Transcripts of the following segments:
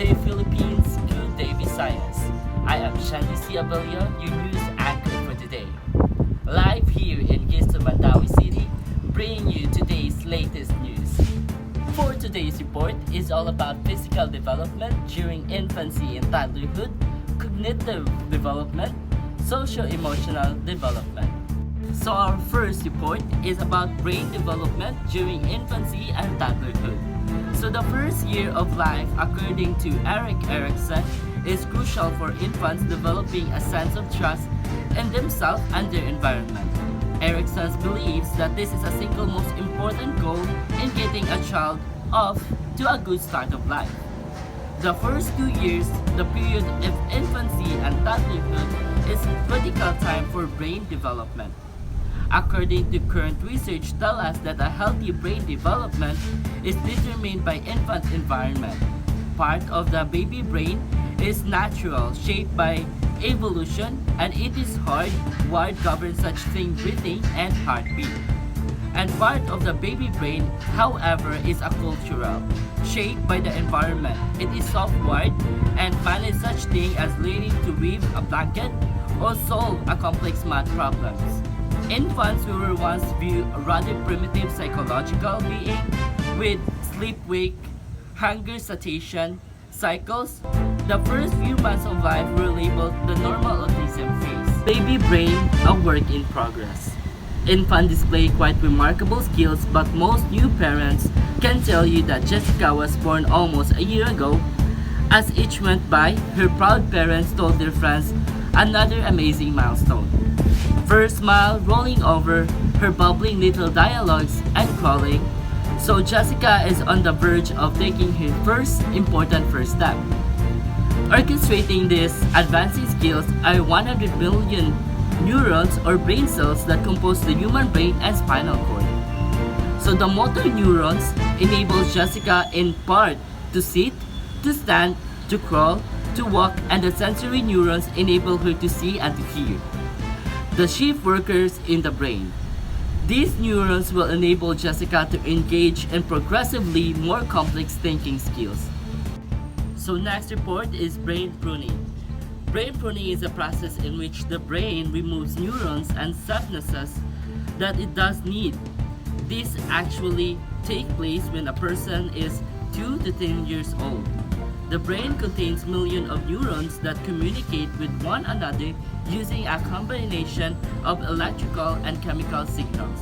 day Philippines, good day Visayas. I am Shandy C. Abelio, your news anchor for today. Live here in Gisto, Mandawi City, bringing you today's latest news. For today's report is all about physical development during infancy and toddlerhood, cognitive development, socio-emotional development. So our first report is about brain development during infancy and toddlerhood. So the first year of life, according to Erik Erikson, is crucial for infants developing a sense of trust in themselves and their environment. Erikson believes that this is a single most important goal in getting a child off to a good start of life. The first 2 years, the period of infancy and toddlerhood, is critical time for brain development. According to current research, tell us that a healthy brain development is determined by infant environment. Part of the baby brain is natural, shaped by evolution, and it is hardwired govern such things breathing and heartbeat. And part of the baby brain, however, is a cultural, shaped by the environment. It is soft-wired and manage such things as learning to weave a blanket or solve a complex math problems. Infants who were once viewed a rather primitive psychological being with sleep-wake, hunger-satiation cycles, the first few months of life were labeled the normal autism phase. Baby brain, a work in progress. Infants display quite remarkable skills, but most new parents can tell you that Jessica was born almost a year ago. As each went by, her proud parents told their friends another amazing milestone. First smile rolling over her bubbling little dialogues and crawling. So Jessica is on the verge of taking her first important first step. Orchestrating these advancing skills are 100 billion neurons or brain cells that compose the human brain and spinal cord. So the motor neurons enable Jessica in part to sit, to stand, to crawl, to walk, and the sensory neurons enable her to see and to hear. The chief workers in the brain. These neurons will enable Jessica to engage in progressively more complex thinking skills. So next report is brain pruning. Brain pruning is a process in which the brain removes neurons and synapses that it does need. This actually takes place when a person is 2 to 10 years old. The brain contains millions of neurons that communicate with one another using a combination of electrical and chemical signals.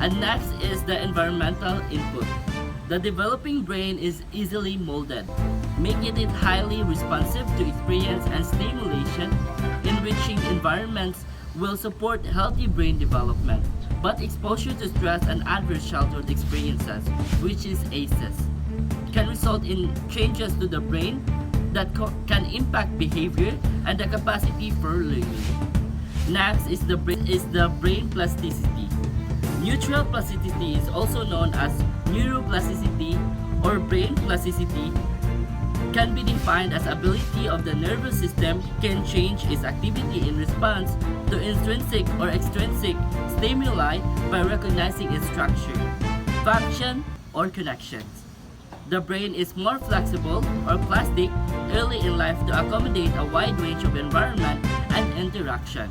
And next is the environmental input. The developing brain is easily molded, making it highly responsive to experience and stimulation. Enriching environments will support healthy brain development, but exposure to stress and adverse childhood experiences, which is ACEs, can result in changes to the brain that can impact behavior and the capacity for learning. Next is the brain plasticity. Neutral plasticity is also known as neuroplasticity or brain plasticity, can be defined as ability of the nervous system can change its activity in response to intrinsic or extrinsic stimuli by recognizing its structure, function, or connections. The brain is more flexible or plastic early in life to accommodate a wide range of environment and interaction.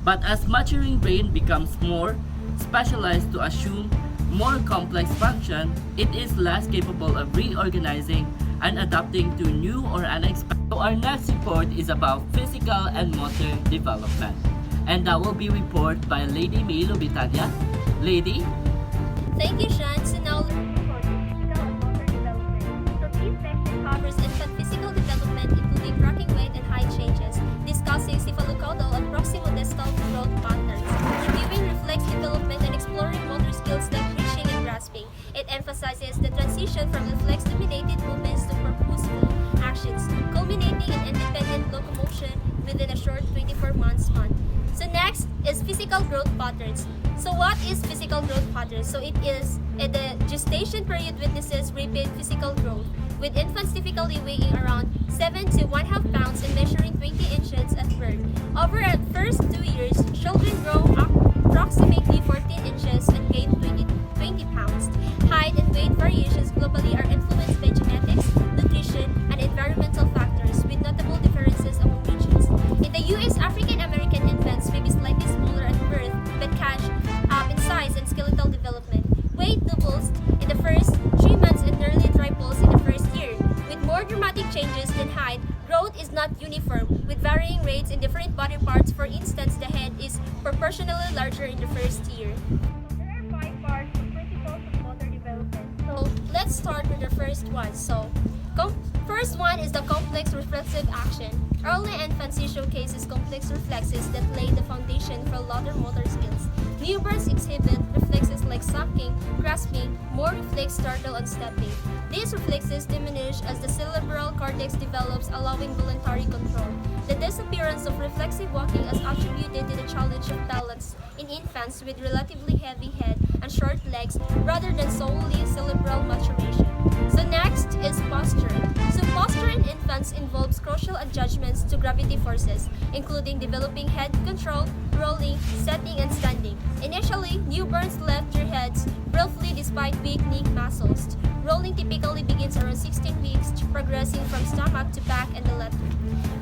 But as maturing brain becomes more specialized to assume more complex function, it is less capable of reorganizing and adapting to new or unexpected. So our next report is about physical and motor development. And that will be reported by Lady Milo Bitanya. Lady? Thank you, Sean. So now let's report physical and motor development. So this section covers infant physical development, including rocking weight and height changes, discussing cephalocaudal and proximodistal growth patterns, reviewing reflex development and exploring motor skills like reaching and grasping. It emphasizes the transition from reflex-dominated movements to purposeful actions, culminating in independent locomotion within a short 24-month span. So next is physical growth patterns. So what is physical growth patterns? So it is the gestation period witnesses rapid physical growth, with infants typically weighing around 7 to 1/2 pounds and measuring 20 inches at birth. Over the first 2 years, children grow approximately 14 inches and gain 20 pounds. Height and weight variations globally are influenced by genetics, nutrition, Growth is not uniform, with varying rates in different body parts. For instance, the head is proportionally larger in the first year. There are 5 parts or principles of motor development. So let's start with the first one. First one is the complex reflexive action. Early infancy showcases complex reflexes that lay the foundation for later motor skills. Newborns exhibit reflexes like sucking, grasping, more reflex startle, and stepping. These reflexes diminish as the cerebral cortex develops, allowing voluntary control. The disappearance of reflexive walking is attributed to the challenge of balance in infants with relatively heavy head and short legs rather than solely cerebral maturation. So next is posture. So posture in infants involves crucial adjustments to gravity forces, including developing head control, rolling, setting, and standing. Initially, newborns lift their heads briefly despite weak neck muscles. Rolling typically begins around 16 weeks, progressing from stomach to back and the latter.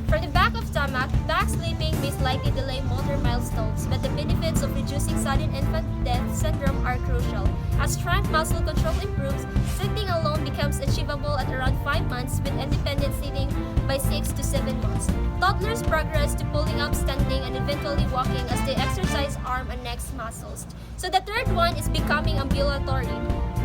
For the back of stomach, back sleeping may slightly delay motor milestones, but the benefits of reducing sudden infant death syndrome are crucial. As strength muscle control improves, sitting alone becomes achievable at around 5 months, with independent sitting by 6 to 7 months. Toddlers progress to pulling up, standing, and eventually walking as they exercise arm and neck muscles. So the third one is becoming ambulatory.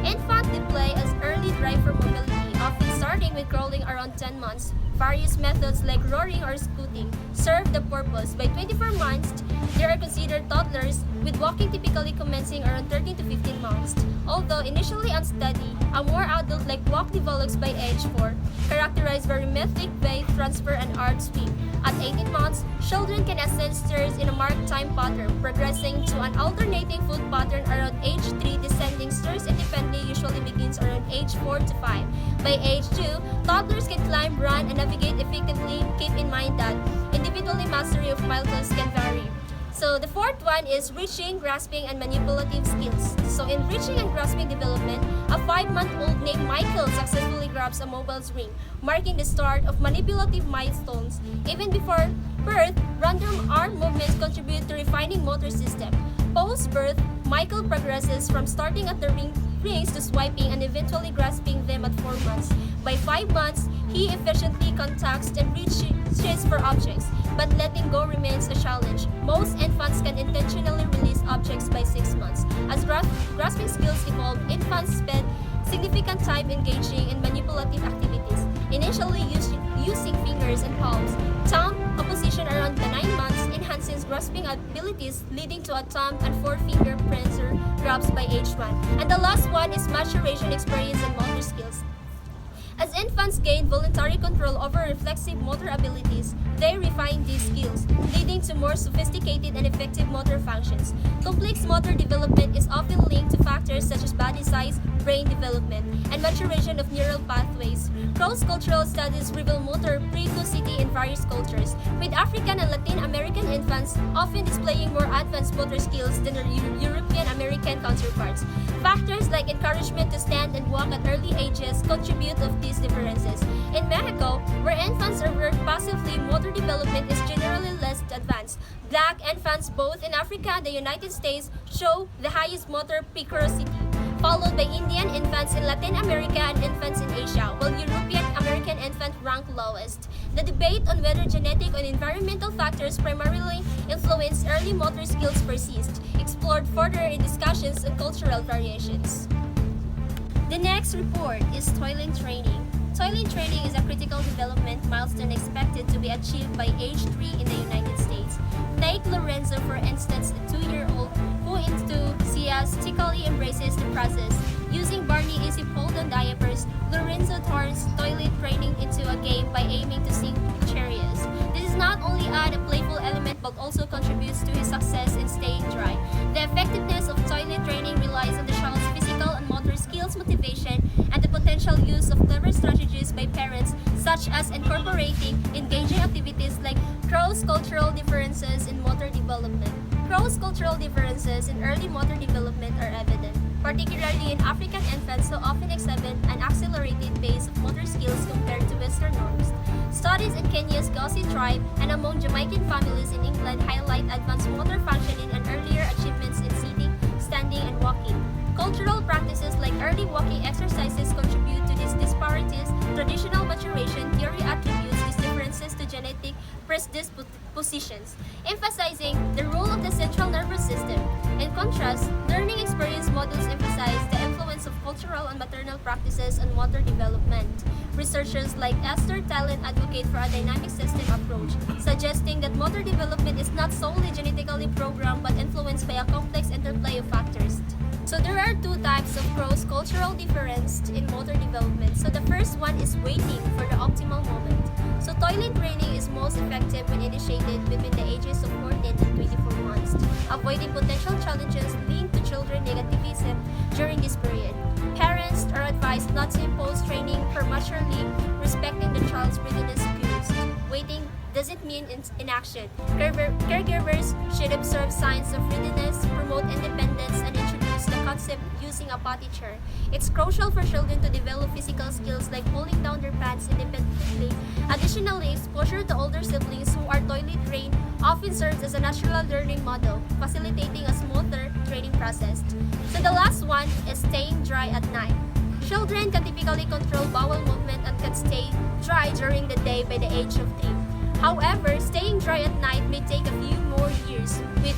Infant display as early drive for mobility, often starting with crawling around 10 months. Various methods like roaring or scooting serve the purpose. By 24 months, they are considered toddlers, with walking typically commencing around 13 to 15 months. Although initially unsteady, a more adult-like walk develops by age 4, characterized by rhythmic weight transfer and arm swing. At 18 months, children can ascend stairs in a marked time pattern, progressing to an alternating foot pattern around age 3. Descending stairs independently usually begins around age 4 to 5. By age 2, toddlers can climb, run, and navigate effectively. Keep in mind that individually mastery of milestones can vary. So the fourth one is reaching, grasping, and manipulative skills. So in reaching and grasping development, a 5-month-old named Michael successfully grabs a mobile ring, marking the start of manipulative milestones. Even before birth, random arm movements contribute to refining motor system. Post-birth, Michael progresses from starting at the rings to swiping and eventually grasping them at 4 months. By 5 months, he efficiently contacts and reaches for objects, but letting go remains a challenge. Most infants can intentionally release objects by 6 months. As grasping skills evolve, infants spend significant time engaging in manipulative activities, initially using fingers and palms. Thumb opposition around the 9 months enhances grasping abilities, leading to a thumb and 4-finger pincer grabs by age 1. And the last one is maturation experience and motor skills. As infants gain voluntary control over reflexive motor abilities, they refine these skills, leading to more sophisticated and effective motor functions. Complex motor development is often linked to factors such as body size, brain development, and maturation of neural pathways. Cross-cultural studies reveal motor precocity in various cultures, with African and Latin American infants often displaying more advanced motor skills than their European American counterparts. Factors like encouragement to stand and walk at early ages contribute to these differences. In Mexico, where infants are reared passively, motor development is generally less advanced. Black infants both in Africa and the United States show the highest motor precocity, followed by Indian infants in Latin America and infants in Asia, while European American infants rank lowest. The debate on whether genetic or environmental factors primarily influence early motor skills persists, explored further in discussions on cultural variations. The next report is toilet training. Toilet training is a critical development milestone expected to be achieved by age 3 in the United States. Take Lorenzo, for instance, a 2-year-old who enthusiastically embraces the process. Using Barney Easy pull-down diapers, Lorenzo turns toilet training into a game by aiming to sink chariots. This is not only add a playful element but also contributes to his success in staying dry. The effectiveness of toilet training relies on the child's physical and motor skills, motivation, and the potential use of clever strategies by parents, such as incorporating engaging activities like cross-cultural differences in motor development. Cross-cultural differences in early motor development are evident, particularly in African infants who often exhibit an accelerated pace of motor skills compared to Western norms. Studies in Kenya's Gusii tribe and among Jamaican families in England highlight advanced motor functioning and earlier achievements in sitting, standing, and walking. Cultural practices like early walking exercises contribute to these disparities. Traditional maturation theory attributes these differences these positions, emphasizing the role of the central nervous system. In contrast, learning experience models emphasize the influence of cultural and maternal practices on motor development. Researchers like Esther Talent advocate for a dynamic system approach, suggesting that motor development is not solely genetically programmed but influenced by a complex interplay of factors. So there are two types of cross-cultural difference in motor development. So the first one is waiting for the optimal moment. So toilet training is most effective when initiated between the ages of 14 and 24 months, avoiding potential challenges linked to children negativism during this period. Parents are advised not to impose training prematurely, respecting the child's readiness cues. Waiting doesn't mean inaction. Caregivers should observe signs of readiness, promote independence, and introduce the concept using a potty chair. It's crucial for children to develop physical skills like pulling down their pants independently. Additionally, exposure to older siblings who are toilet trained often serves as a natural learning model, facilitating a smoother training process. So the last one is staying dry at night. Children can typically control bowel movement and can stay dry during the day by the age of 3. However, staying dry at night may take a few more years, with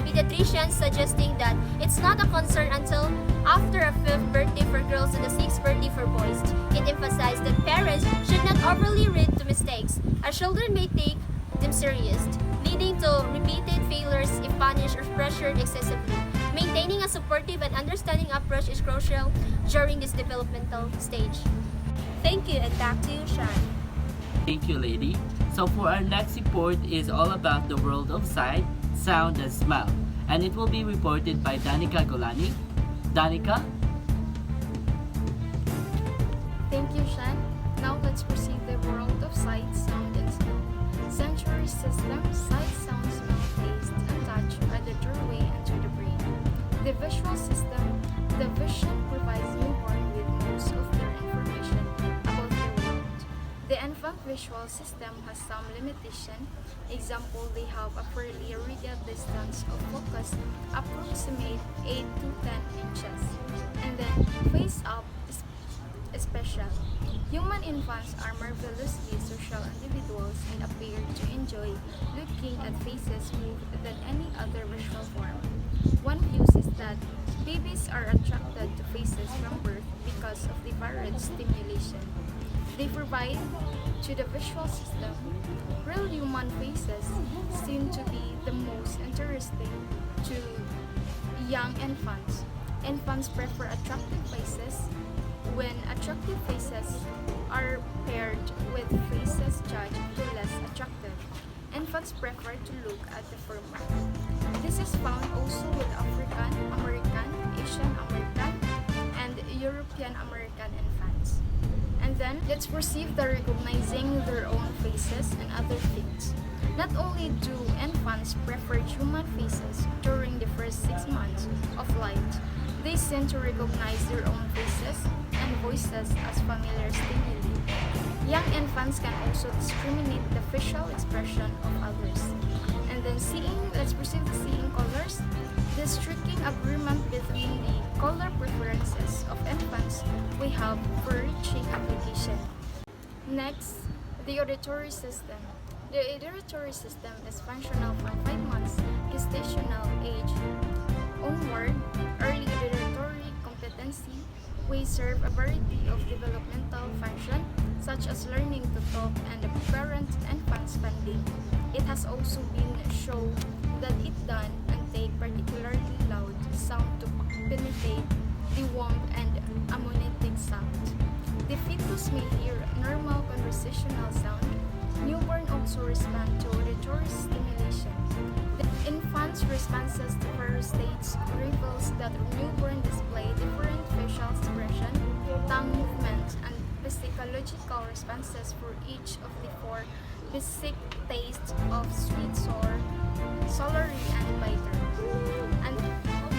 pediatricians suggesting that it's not a concern until after a 5th birthday for girls and a 6th birthday for boys. It emphasized that parents should not overly read to mistakes, as children may take them serious, leading to repeated failures if punished or pressured excessively. Maintaining a supportive and understanding approach is crucial during this developmental stage. Thank you, and back to you, Sean. Thank you, lady. So for our next report is all about the world of sight, sound, and smell. And it will be reported by Danica Golani. Danica? Thank you, Shan. Now let's proceed the world of sight, sound, and smell. Sensory systems, sight, sound, smell, taste, and touch are the doorway into the brain. The visual system, the vision provides newborn with most of their information about the world. The infant visual system has some limitation. Example, they have a fairly radial distance of focus, approximate 8 to 10 inches. And then face up is special. Human infants are marvelously social individuals and appear to enjoy looking at faces more than any other visual form. One view is that babies are attracted to faces from birth because of the varied stimulation they provide to the visual system. Real human faces seem to be the most interesting to young infants. Infants prefer attractive faces when attractive faces are paired with faces judged to less attractive. Infants prefer to look at the former. This is found also with African American, Asian American, and European American infants. And then, let's proceed to recognizing their own faces and other things. Not only do infants prefer human faces during the first 6 months of life, they seem to recognize their own faces and voices as familiar stimuli. Young infants can also discriminate the facial expression of others. And then let's proceed to seeing colors. The striking agreement between the color preferences of infants we have for reaching application. Next, the auditory system. The auditory system is functional from 5 months gestational age onward. Early auditory competency may serve a variety of developmental function, such as learning to talk and the parent-infant bonding. It has also been shown that it does and take particularly loud sound to penetrate the womb and amniotic sound. The fetus may hear normal conversational sound. Newborn also respond to auditory stimulation. The infant's responses to various states reveals that newborn display different facial expression, tongue movements, and physiological responses for each of the 4 basic tastes of sweet, sour, salary, and bitter. And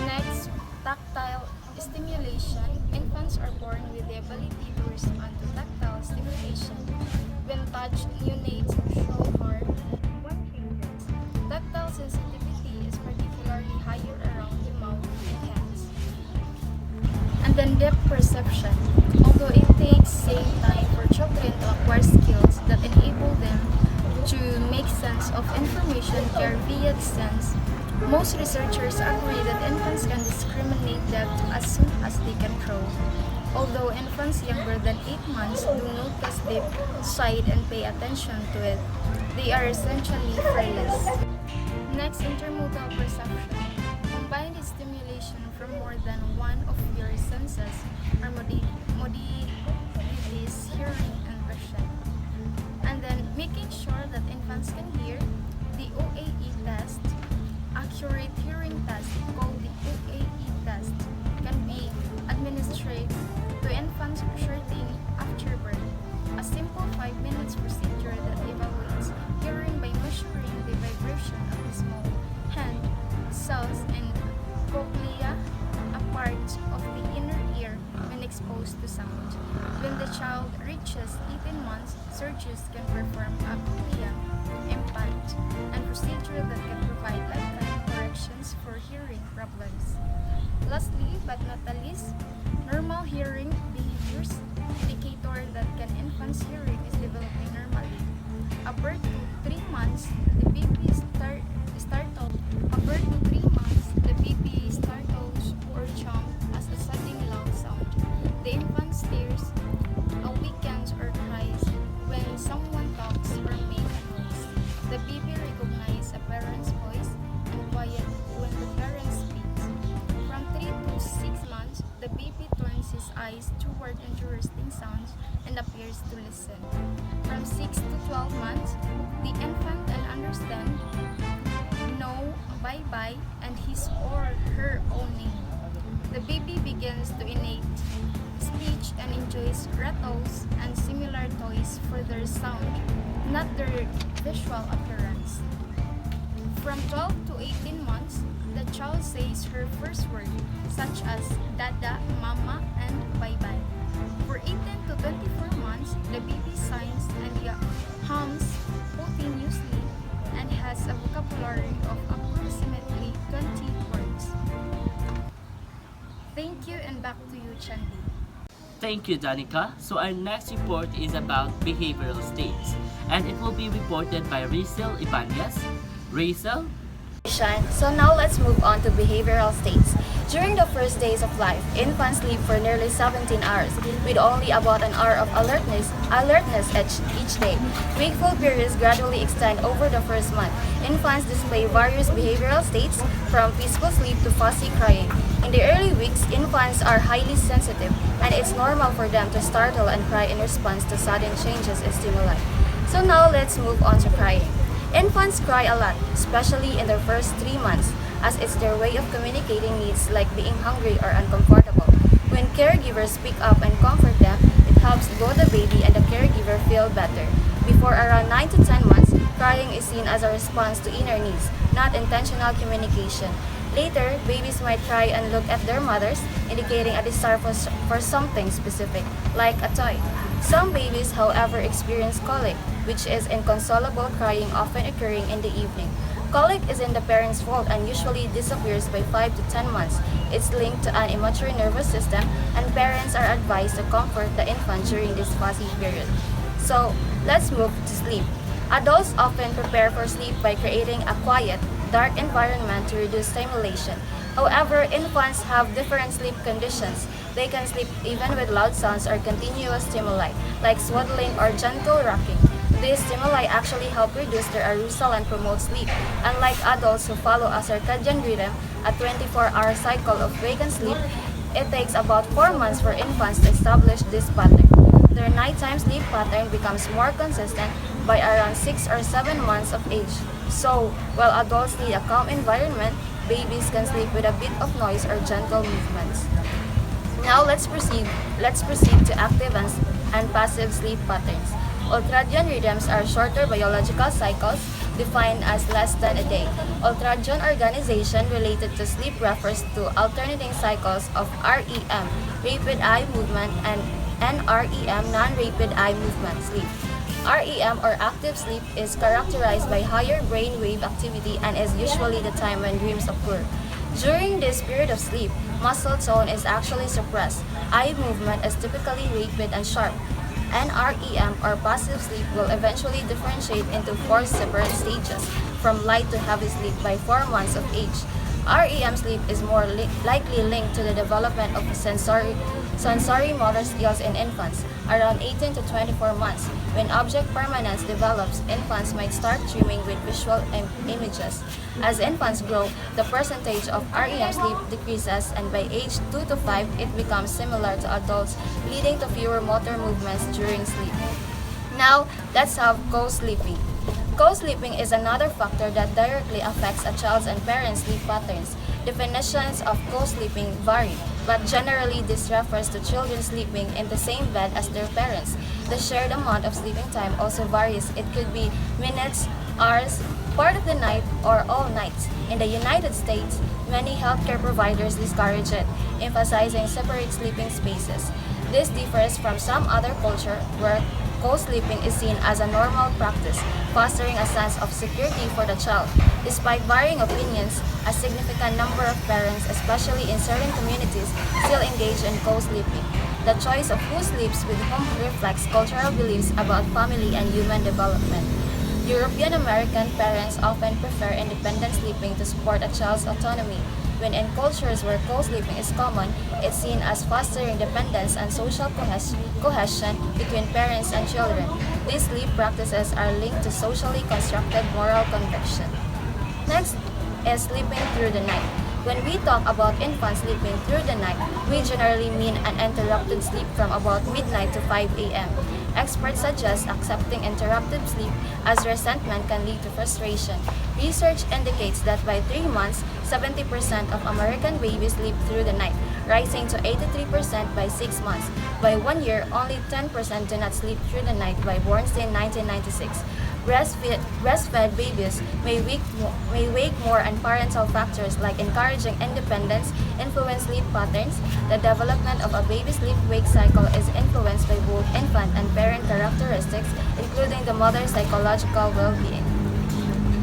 next, tactile stimulation. Infants are born with the ability to respond to tactile stimulation. When touched, neonates show hard one changes. Tactile sensitivity is particularly higher around the mouth and hands. And then depth perception. Although it takes same time for children to acquire skills that enable them to make sense. Most researchers agree that infants can discriminate depth as soon as they can crawl. Although infants younger than 8 months do notice deep sight and pay attention to it, they are essentially fearless. Next, intermodal perception. Combined stimulation from more than one of your senses or modalities, hearing and vision. And then making sure that infants can hear. The OAE test, accurate hearing test called the OAE test, can be administered to infants shortly after birth. A simple 5 minutes procedure that evaluates hearing by measuring the vibration of the small hand cells in cochlea, a part of the inner ear when exposed to sound. When the child reaches 18 months, surgeons can perform a cochlea implant and procedure that can provide lifetime corrections for hearing problems. Lastly, but not the least, normal hearing behaviors, indicator that infant's hearing is developing normally. A birth to 3 months, the baby startled. A birth to 3 months, the baby startles or jumps as a sudden loud sound. The infant stares, awakens or cries when someone talks or makes a noise. The baby recognizes a parent's voice and quiet when the parent speaks. From 3 to 6 months, the baby turns his eyes toward interesting sounds and appears to listen. From 6 to 12 months, the infant can understand, know, bye-bye, and his or her own name. The baby begins to innate speech and enjoys rattles and similar toys for their sound, not their visual appearance. From 12 to 18 months, the child says her first word, such as dada, mama, and bye-bye. For 18 to 24 months, the baby signs and hums continuously and has a vocabulary of approximately 20 words. Thank you, and back to you, Chandi. Thank you, Danica. So our next report is about behavioral states, and it will be reported by Rachel Ibanez. Rachel? So now let's move on to behavioral states. During the first days of life, infants sleep for nearly 17 hours, with only about an hour of alertness each day. Wakeful periods gradually extend over the first month. Infants display various behavioral states, from peaceful sleep to fussy crying. In the early weeks, infants are highly sensitive, and it's normal for them to startle and cry in response to sudden changes in stimuli. So now let's move on to crying. Infants cry a lot, especially in their first 3 months, as it's their way of communicating needs like being hungry or uncomfortable. When caregivers pick up and comfort them, it helps both the baby and the caregiver feel better. Before around 9 to 10 months, crying is seen as a response to inner needs, not intentional communication. Later, babies might cry and look at their mothers, indicating a desire for something specific, like a toy. Some babies, however, experience colic, which is inconsolable crying often occurring in the evening. Colic isn't the parent's fault and usually disappears by 5 to 10 months. It's linked to an immature nervous system, and parents are advised to comfort the infant during this fussy period. So, let's move to sleep. Adults often prepare for sleep by creating a quiet, dark environment to reduce stimulation. However, infants have different sleep conditions. They can sleep even with loud sounds or continuous stimuli, like swaddling or gentle rocking. These stimuli actually help reduce their arousal and promote sleep. Unlike adults who follow a circadian rhythm, a 24-hour cycle of wake and sleep, it takes about 4 months for infants to establish this pattern. Their nighttime sleep pattern becomes more consistent by around 6 or 7 months of age. So, while adults need a calm environment, babies can sleep with a bit of noise or gentle movements. Now let's proceed to active and passive sleep patterns. Ultradian rhythms are shorter biological cycles defined as less than a day. Ultradian organization related to sleep refers to alternating cycles of REM, rapid eye movement, and NREM, non-rapid eye movement sleep. REM, or active sleep, is characterized by higher brain wave activity and is usually the time when dreams occur. During this period of sleep, muscle tone is actually suppressed. Eye movement is typically rapid and sharp, NREM or passive sleep will eventually differentiate into four separate stages from light to heavy sleep by 4 months of age. REM sleep is more likely linked to the development of sensory motor skills in infants. Around 18 to 24 months, when object permanence develops, infants might start dreaming with visual images. As infants grow, the percentage of REM sleep decreases, and by age 2 to 5, it becomes similar to adults, leading to fewer motor movements during sleep. Now, let's have co-sleeping. Co-sleeping is another factor that directly affects a child's and parents' sleep patterns. Definitions of co-sleeping vary, but generally this refers to children sleeping in the same bed as their parents. The shared amount of sleeping time also varies. It could be minutes, hours, part of the night, or all nights. In the United States, many healthcare providers discourage it, emphasizing separate sleeping spaces. This differs from some other cultures where co-sleeping is seen as a normal practice, fostering a sense of security for the child. Despite varying opinions, a significant number of parents, especially in certain communities, still engage in co-sleeping. The choice of who sleeps with whom reflects cultural beliefs about family and human development. European American parents often prefer independent sleeping to support a child's autonomy. When in cultures where co-sleeping is common, it's seen as fostering dependence and social cohesion between parents and children. These sleep practices are linked to socially constructed moral conviction. Next is sleeping through the night. When we talk about infants sleeping through the night, we generally mean an interrupted sleep from about midnight to 5 a.m. Experts suggest accepting interrupted sleep as resentment can lead to frustration. Research indicates that by 3 months, 70% of American babies sleep through the night, rising to 83% by 6 months. By 1 year, only 10% do not sleep through the night by Bornstein 1996. Breastfed babies may wake more, and parental factors like encouraging independence influence sleep patterns. The development of a baby's sleep-wake cycle is influenced by both infant and parent characteristics, including the mother's psychological well-being.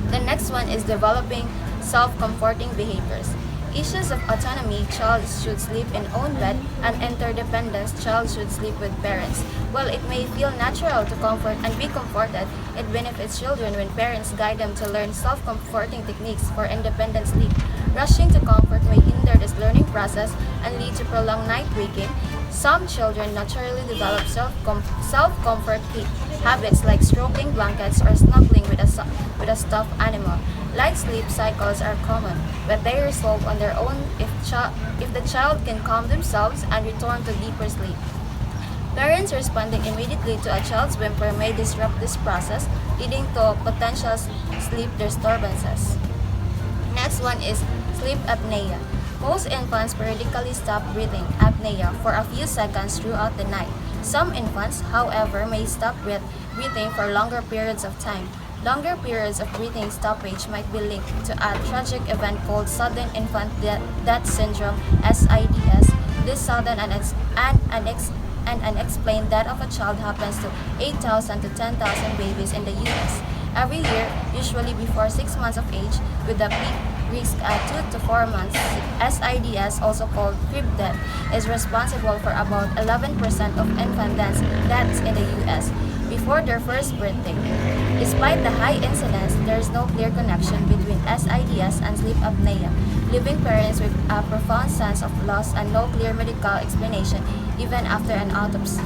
The next one is developing self-comforting behaviors. Issues of autonomy, child should sleep in own bed, and interdependence, child should sleep with parents. While it may feel natural to comfort and be comforted, it benefits children when parents guide them to learn self-comforting techniques for independent sleep. Rushing to comfort may hinder this learning process and lead to prolonged night waking. Some children naturally develop self-comfort habits like stroking blankets or snuggling with a stuffed animal. Light sleep cycles are common, but they resolve on their own if the child can calm themselves and return to deeper sleep. Parents responding immediately to a child's whimper may disrupt this process, leading to potential sleep disturbances. Next one is sleep apnea. Most infants periodically stop breathing, apnea, for a few seconds throughout the night. Some infants, however, may stop breathing for longer periods of time. Longer periods of breathing stoppage might be linked to a tragic event called sudden infant death syndrome (SIDS). This sudden and unexplained death of a child happens to 8,000 to 10,000 babies in the U.S. every year, usually before 6 months of age, with a peak risk at 2 to 4 months. SIDS, also called crib death, is responsible for about 11% of infant deaths in the U.S. before their first birthday. Despite the high incidence, there is no clear connection between SIDS and sleep apnea, leaving parents with a profound sense of loss and no clear medical explanation even after an autopsy.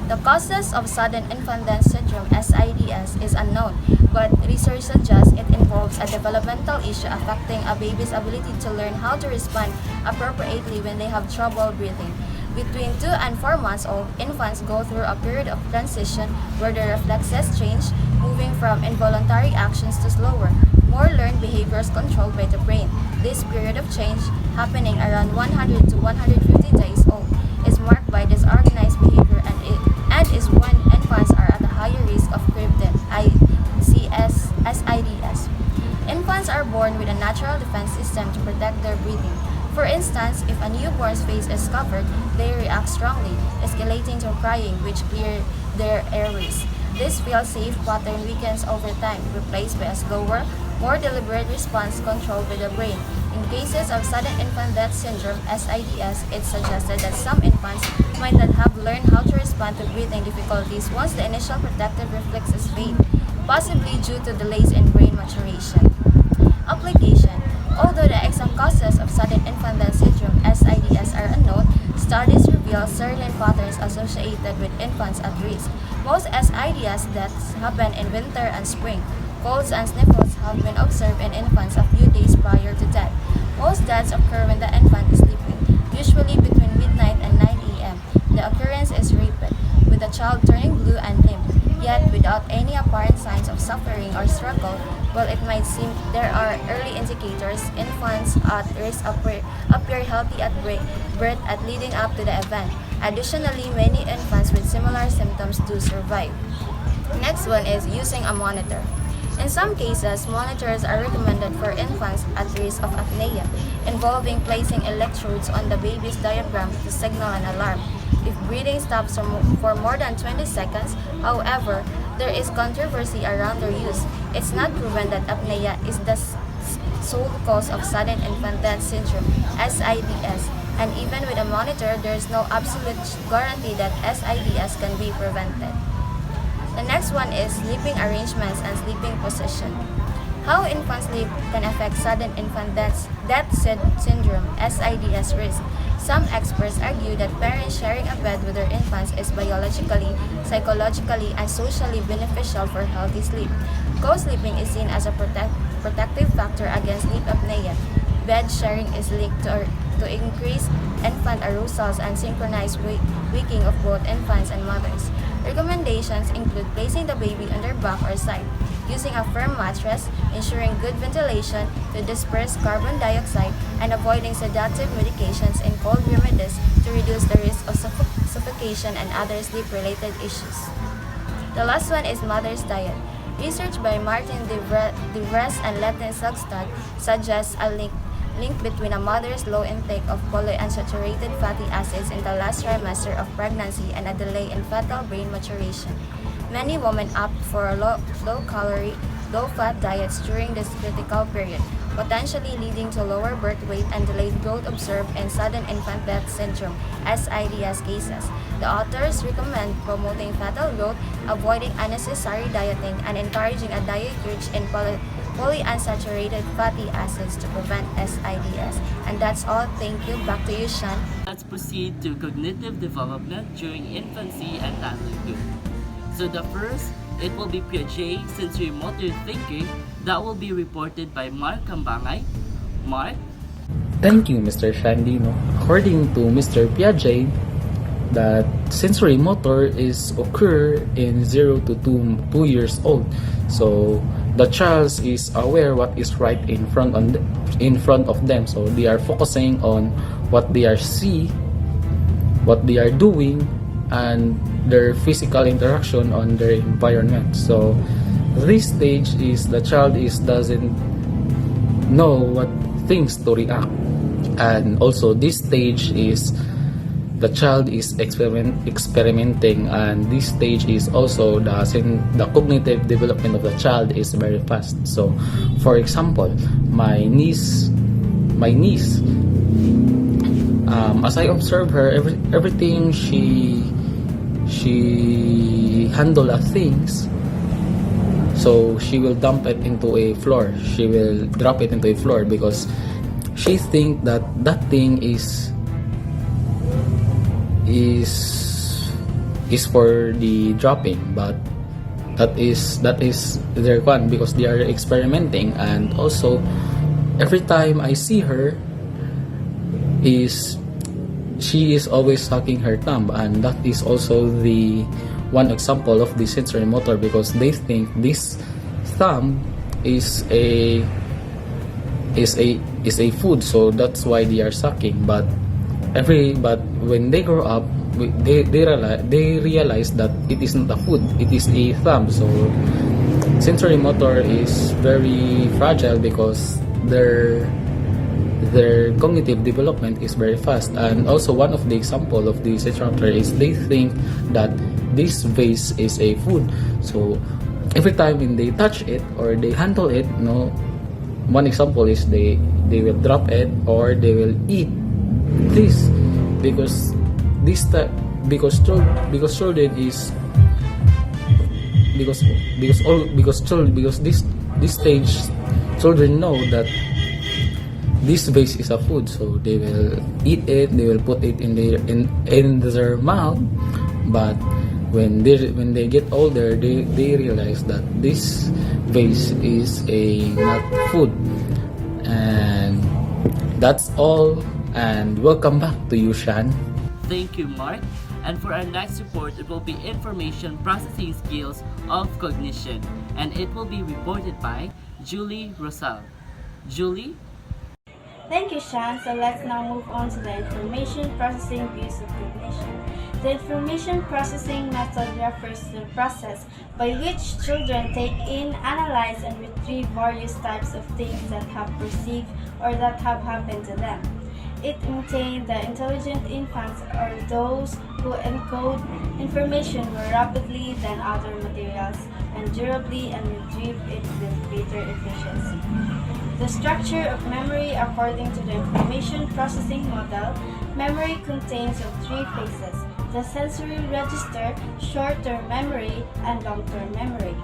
The causes of sudden infant death syndrome (SIDS) is unknown, but research suggests it involves a developmental issue affecting a baby's ability to learn how to respond appropriately when they have trouble breathing. Between 2 and 4 months old, infants go through a period of transition where their reflexes change, moving from involuntary actions to slower, more learned behaviors controlled by the brain. This period of change, happening around 100 to 150 days old, is marked by disorganized behavior and is when infants are at a higher risk of crib death, SIDS. Infants are born with a natural defense system to protect their breathing. For instance, if a newborn's face is covered, they react strongly, escalating to crying, which clear their airways. This feel-safe pattern weakens over time, replaced by a slower, more deliberate response control with the brain. In cases of sudden infant death syndrome (SIDS), it's suggested that some infants might not have learned how to respond to breathing difficulties once the initial protective reflexes fade, possibly due to delays in brain maturation. Application. Although the exact causes of sudden infant death syndrome (SIDS) are unknown, studies reveal certain patterns associated with infants at risk. Most SIDS deaths happen in winter and spring. Colds and sniffles have been observed in infants a few days prior to death. Most deaths occur when the infant is sleeping, usually between midnight and 9 a.m. The occurrence is rapid, with the child turning blue and limp, yet without any apparent signs of suffering or struggle. While it might seem there are early indicators, infants at risk appear healthy at birth and leading up to the event. Additionally, many infants with similar symptoms do survive. Next one is using a monitor. In some cases, monitors are recommended for infants at risk of apnea, involving placing electrodes on the baby's diaphragm to signal an alarm. If breathing stops for more than 20 seconds, however, there is controversy around their use. It's not proven that apnea is the sole cause of sudden infant death syndrome (SIDS), and even with a monitor, there is no absolute guarantee that SIDS can be prevented. The next one is sleeping arrangements and sleeping position. How infant sleep can affect sudden infant death syndrome (SIDS) risk. Some experts argue that parents sharing a bed with their infants is biologically, psychologically, and socially beneficial for healthy sleep. Co-sleeping is seen as a protective factor against sleep apnea. Bed sharing is linked to increased infant arousals and synchronized waking of both infants and mothers. Recommendations include placing the baby on their back or side, using a firm mattress, ensuring good ventilation to disperse carbon dioxide, and avoiding sedative medications and cold remedies to reduce the risk of suffocation and other sleep-related issues. The last one is mother's diet. Research by Martin DeVries and Letten Sugstad suggests a link between a mother's low intake of polyunsaturated fatty acids in the last trimester of pregnancy and a delay in fetal brain maturation. Many women opt for low-calorie, low-fat diets during this critical period, potentially leading to lower birth weight and delayed growth observed in sudden infant death syndrome (SIDS) cases. The authors recommend promoting fetal growth, avoiding unnecessary dieting, and encouraging a diet rich in polyunsaturated fatty acids to prevent SIDS. And that's all. Thank you. Back to you, Sean. Let's proceed to cognitive development during infancy and toddlerhood. So the first, it will be Piaget sensory motor thinking that will be reported by Mark Kambangay. Mark? Thank you, Mr. Shandino. According to Mr. Piaget, that sensory motor is occur in 0 to 2 years old. So the child is aware what is right in front of them. So they are focusing on what they are see, what they are doing, and their physical interaction on their environment. So this stage is the child doesn't know what things to react, and also this stage is the child is experimenting, and this stage is also the cognitive development of the child is very fast. So for example, my niece as I observe her, everything she handle things, so she will dump it into a floor, she will drop it into a floor because she think that thing is for the dropping, but that is their one because they are experimenting. And also every time I see her she is always sucking her thumb, and that is also the one example of the sensory motor because they think this thumb is a food, so that's why they are sucking. But when they grow up, they realize that it is not a food, it is a thumb. So sensory motor is very fragile because their cognitive development is very fast. And also one of the example of the sensory motor is they think that this vase is a food. So every time when they touch it or they handle it, one example is they will drop it or they will eat this, because children is because this stage children know that this vase is a food, so they will eat it, they will put it in their mouth. But when they get older, they realize that this vase is a not food. And that's all, and welcome back to you, Shan. Thank you, Mark. And for our next report, it will be information processing skills of cognition, and it will be reported by Julie Rosal. Julie? Thank you, Shan. So let's now move on to the information processing views of cognition. The information processing method refers to the process by which children take in, analyze, and retrieve various types of things that have perceived or that have happened to them. It maintains the intelligent infants or those who encode information more rapidly than other materials and durably and retrieve it with greater efficiency. The structure of memory according to the information processing model, memory contains of three phases: the sensory register, short-term memory, and long-term memory.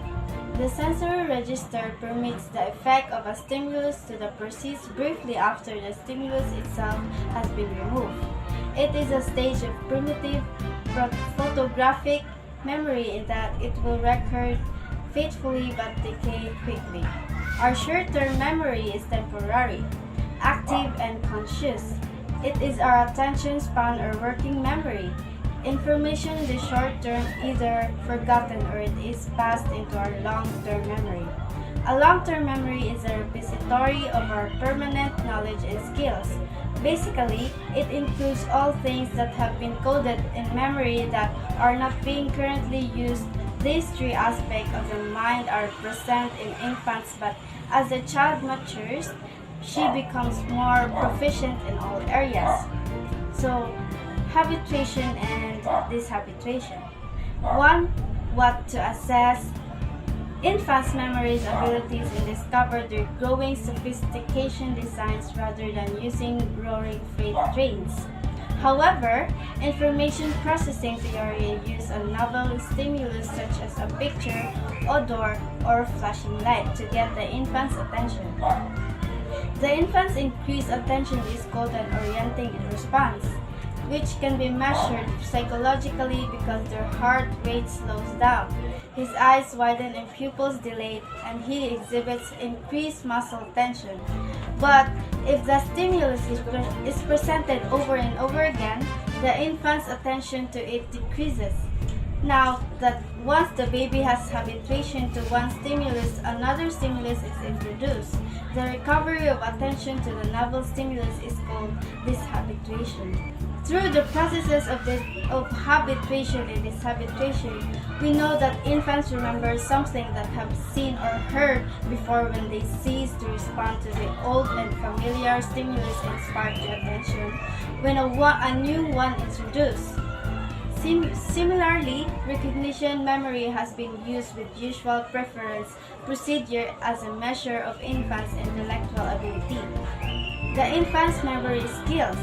The sensory register permits the effect of a stimulus to perceived briefly after the stimulus itself has been removed. It is a stage of primitive photographic memory in that it will record faithfully but decay quickly. Our short-term memory is temporary, active, and conscious. It is our attention span or working memory. Information in the short term either forgotten or it is passed into our long-term memory. A long-term memory is a repository of our permanent knowledge and skills. Basically, it includes all things that have been coded in memory that are not being currently used. These three aspects of the mind are present in infants, but as the child matures, she becomes more proficient in all areas. So, habituation and dishabituation. 1. What to assess infants' memories, abilities, and discover their growing sophistication designs rather than using roaring freight trains. However, information processing theory uses a novel stimulus such as a picture, odor, or flashing light to get the infant's attention. The infant's increased attention is called an orienting response, which can be measured psychologically because their heart rate slows down, his eyes widen and pupils dilate, and he exhibits increased muscle tension. But if the stimulus is presented over and over again, the infant's attention to it decreases. Now that once the baby has habituation to one stimulus, another stimulus is introduced. The recovery of attention to the novel stimulus is called dishabituation. Through the processes of habituation and dishabituation, we know that infants remember something that have seen or heard before when they cease to respond to the old and familiar stimulus and spark their attention when a new one is introduced. Similarly, recognition memory has been used with usual preference procedure as a measure of infants' intellectual ability. The infant's memory skills.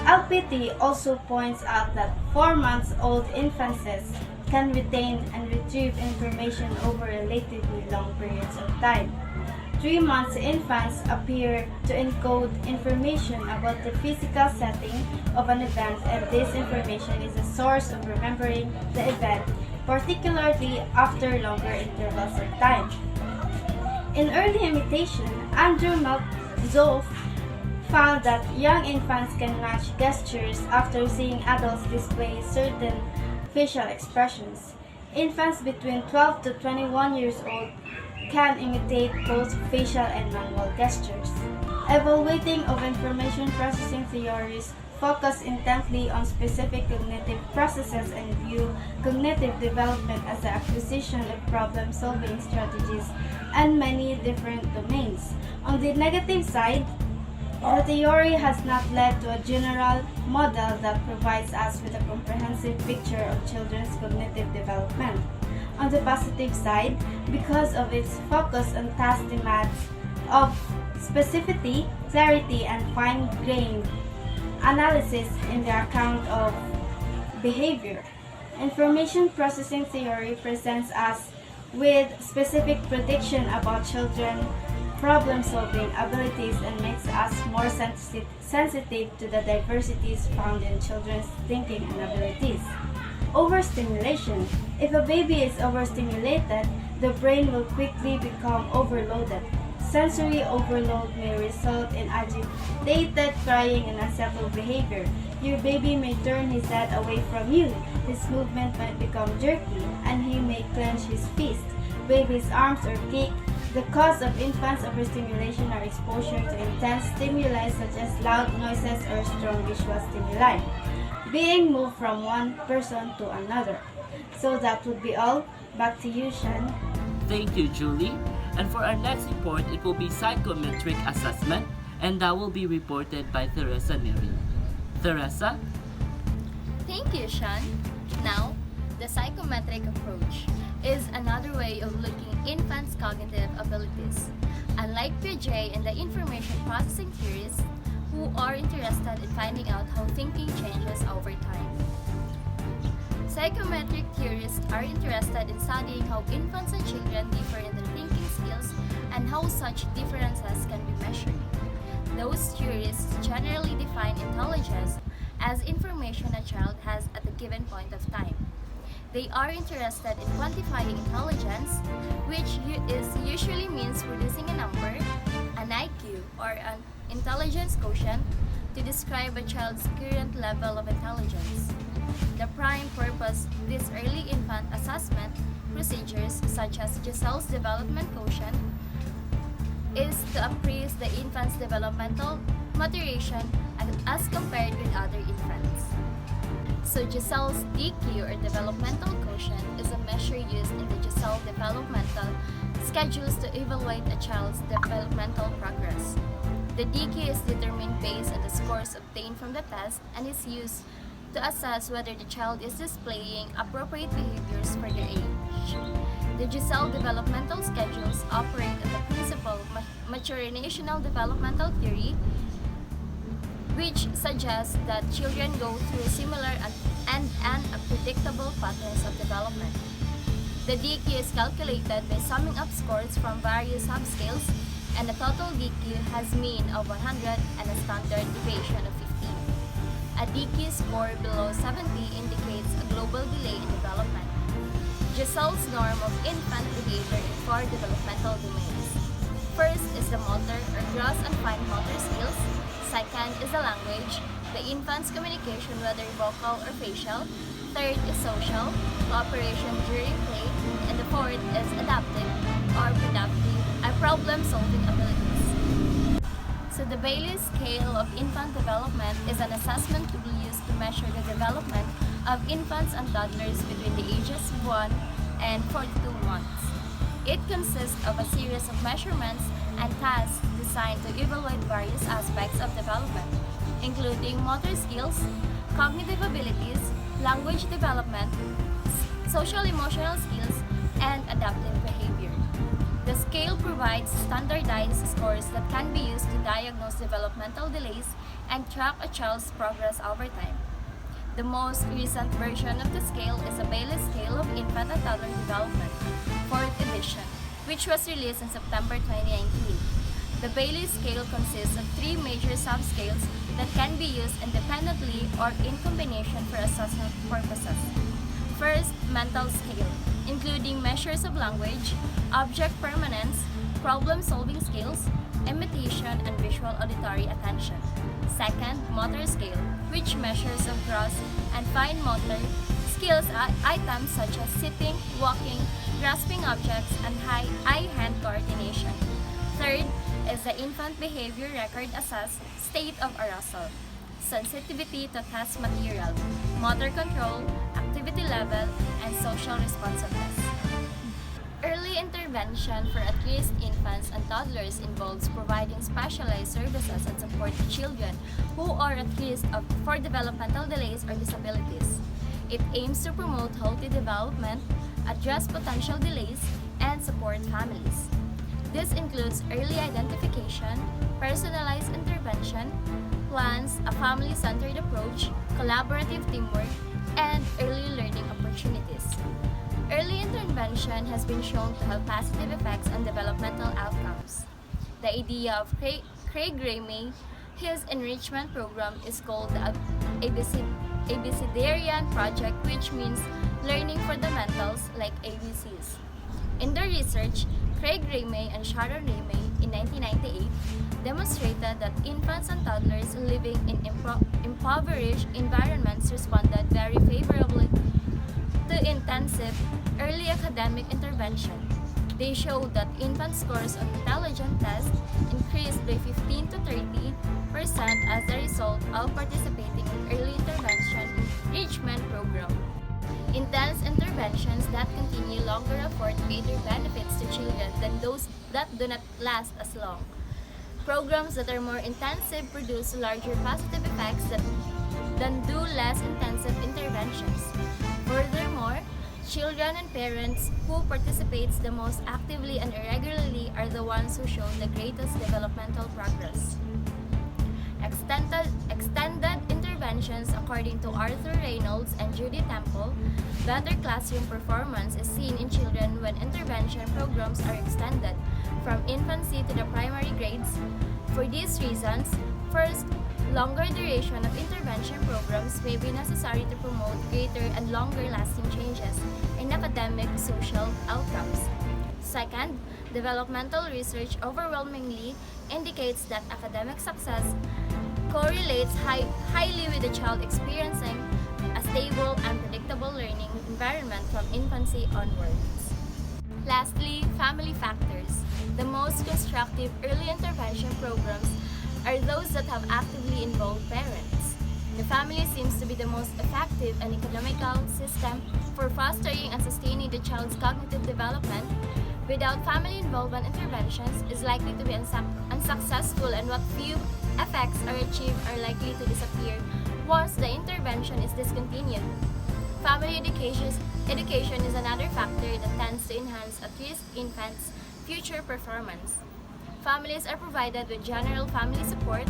LPT also points out that 4-month-old infants can retain and retrieve information over relatively long periods of time. 3-month infants appear to encode information about the physical setting of an event, and this information is a source of remembering the event, particularly after longer intervals of time. In early imitation, Andrew Maltzoff found that young infants can match gestures after seeing adults display certain facial expressions. Infants between 12 to 21 years old can imitate both facial and manual gestures. Evaluating of information processing theories focus intently on specific cognitive processes and view cognitive development as the acquisition of problem-solving strategies and many different domains. On the negative side, the theory has not led to a general model that provides us with a comprehensive picture of children's cognitive development. On on the positive side because of its focus on task demands of specificity, clarity, and fine-grained analysis in the account of behavior. Information processing theory presents us with specific prediction about children's problem-solving abilities and makes us more sensitive to the diversities found in children's thinking and abilities. Overstimulation. If a baby is overstimulated, the brain will quickly become overloaded. Sensory overload may result in agitated crying and unsettled behavior. Your baby may turn his head away from you. His movement might become jerky, and he may clench his fist. Baby's arms are kicked. The cause of infants' overstimulation are exposure to intense stimuli such as loud noises or strong visual stimuli, being moved from one person to another. So that would be all. Back to you, Shan. Thank you, Julie. And for our next report, it will be psychometric assessment, and that will be reported by Teresa Neri. Teresa? Thank you, Sean. Now, the psychometric approach is another way of looking infants' cognitive abilities. Unlike Piaget and the information processing theorists who are interested in finding out how thinking changes over time, psychometric theorists are interested in studying how infants and children differ in their thinking skills and how such differences can be measured. Those theorists generally define intelligence as information a child has at a given point of time. They are interested in quantifying intelligence, which usually means producing a number, an IQ, or an intelligence quotient to describe a child's current level of intelligence. The prime purpose of these early infant assessment procedures, such as Giselle's development quotient, is to appraise the infant's developmental maturation as compared with other infants. So Giselle's DQ or developmental quotient is a measure used in the Giselle developmental schedules to evaluate a child's developmental progress. The DQ is determined based on the scores obtained from the test and is used to assess whether the child is displaying appropriate behaviors for their age. The Giselle developmental schedules operate on the principle of maturational developmental theory, which suggests that children go through similar and unpredictable patterns of development. The DQ is calculated by summing up scores from various subscales, and the total DQ has mean of 100 and a standard deviation of 15. A DQ score below 70 indicates a global delay in development. Giselle's norm of infant behavior in 4 developmental domains. First is the motor or gross and fine motor skills. Second is the language, the infant's communication, whether vocal or facial. Third is social, cooperation during play. And the fourth is adaptive or productive, problem-solving abilities. So the Bailey Scale of Infant Development is an assessment tool used to measure the development of infants and toddlers between the ages of 1 and 42 months. It consists of a series of measurements and tasks designed to evaluate various aspects of development, including motor skills, cognitive abilities, language development, social-emotional skills, and adaptive behavior. The scale provides standardized scores that can be used to diagnose developmental delays and track a child's progress over time. The most recent version of the scale is a Bailey Scale of Infant and Toddler Development, 4th edition, which was released in September 2019. The Bailey Scale consists of 3 major subscales that can be used independently or in combination for assessment purposes. First, mental scale, including measures of language, object permanence, problem-solving skills, imitation, and visual auditory attention. Second, motor scale, which measures of gross and fine motor skills items such as sitting, walking, grasping objects, and eye-hand coordination. Third is the infant behavior record assessed state of arousal, sensitivity to test material, motor control, activity level, and social responsiveness. Early intervention for at-risk infants and toddlers involves providing specialized services and support to children who are at risk for developmental delays or disabilities. It aims to promote healthy development, address potential delays, and support families. This includes early identification, personalized intervention, plans, a family-centered approach, collaborative teamwork, and early learning opportunities. Early intervention has been shown to have positive effects on developmental outcomes. The idea of Craig Ramey, his enrichment program is called the ABCDarian Project, which means learning fundamentals like ABCs. In their research, Craig Ramey and Sharon Ramey in 1998 demonstrated that infants and toddlers living in impoverished environments responded very favorably to intensive early academic intervention. They showed that infant scores on intelligence tests increased by 15 to 30% as a result of participating in early intervention enrichment program. Intense interventions that continue longer afford greater benefits to children than those that do not last as long. Programs that are more intensive produce larger positive effects than do less intensive interventions. Furthermore, children and parents who participate the most actively and irregularly are the ones who show the greatest developmental progress. Extended interventions, according to Arthur Reynolds and Judy Temple, better classroom performance is seen in children when intervention programs are extended from infancy to the primary grades. For these reasons, first, longer duration of intervention programs may be necessary to promote greater and longer-lasting changes in academic social outcomes. Second, developmental research overwhelmingly indicates that academic success correlates highly with the child experiencing a stable and predictable learning environment from infancy onwards. Lastly, family factors. The most constructive early intervention programs are those that have actively involved parents. The family seems to be the most effective and economical system for fostering and sustaining the child's cognitive development. Without family involvement, interventions is likely to be unsuccessful, and what few effects are achieved are likely to disappear once the intervention is discontinued. Family education is another factor that tends to enhance at-risk infants' future performance. Families are provided with general family support,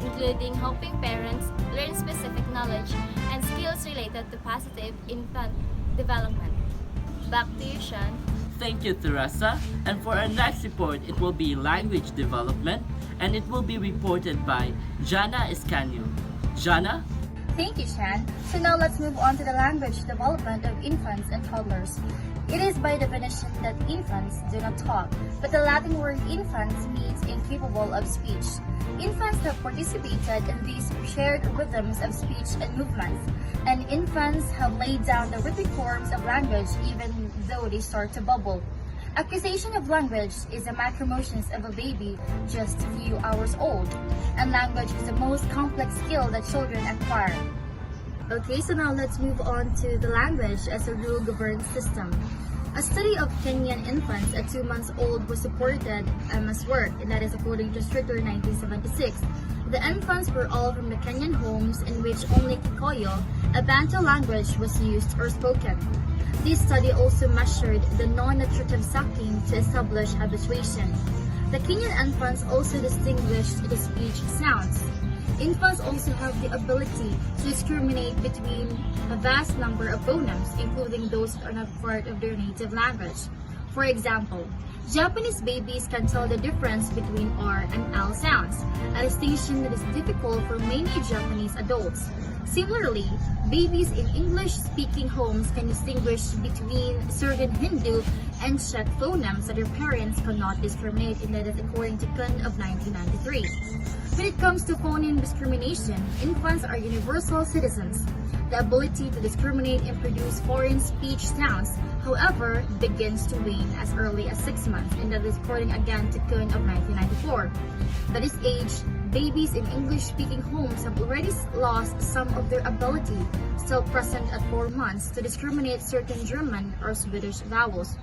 including helping parents learn specific knowledge and skills related to positive infant development. Back to you, Sean. Thank you, Teresa. And for our next report, it will be language development, and it will be reported by Jana Escanio. Jana? Thank you, Shan. So now let's move on to the language development of infants and toddlers. It is by definition that infants do not talk, but the Latin word infans means incapable of speech. Infants have participated in these shared rhythms of speech and movements, and infants have laid down the written forms of language even though they start to bubble. Acquisition of language is the macromotions of a baby just a few hours old, and language is the most complex skill that children acquire. Okay, so now let's move on to the language as a rule-governed system. A study of Kenyan infants at 2 months old was supported as work, and that is according to Stricker 1976. The infants were all from the Kenyan homes in which only Kikoyo, a Bantu language, was used or spoken. This study also measured the non-nutritive sucking to establish habituation. The Kenyan infants also distinguished the speech sounds. Infants also have the ability to discriminate between a vast number of phonemes, including those that are not part of their native language. For example, Japanese babies can tell the difference between R and L sounds, a distinction that is difficult for many Japanese adults. Similarly, babies in English-speaking homes can distinguish between certain Hindu and Czech phonemes that their parents cannot discriminate, and that is according to Kuhn of 1993. When it comes to phoneme discrimination, infants are universal citizens. The ability to discriminate and produce foreign speech sounds, however, begins to wane as early as 6 months, and that is according again to Kuhn of 1994. By this age, babies in English-speaking homes have already lost some of their ability, still present at 4 months, to discriminate certain German or Swedish vowels.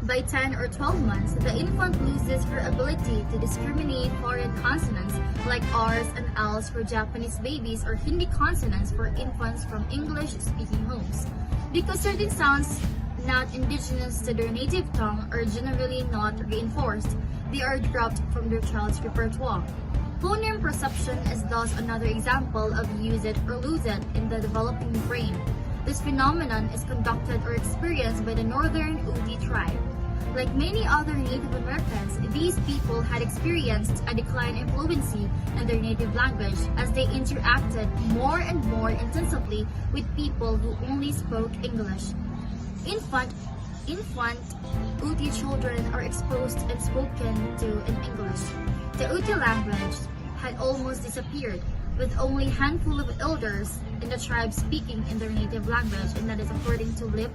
By 10 or 12 months, the infant loses her ability to discriminate foreign consonants like R's and L's for Japanese babies or Hindi consonants for infants from English-speaking homes. Because certain sounds not indigenous to their native tongue, are generally not reinforced. They are dropped from their child's repertoire. Phoneme perception is thus another example of use it or lose it in the developing brain. This phenomenon is conducted or experienced by the Northern Ute tribe. Like many other Native Americans, these people had experienced a decline in fluency in their native language as they interacted more and more intensively with people who only spoke English. Infant Ute children are exposed and spoken to in English. The Ute language had almost disappeared, with only a handful of elders in the tribe speaking in their native language, and that is according to LIP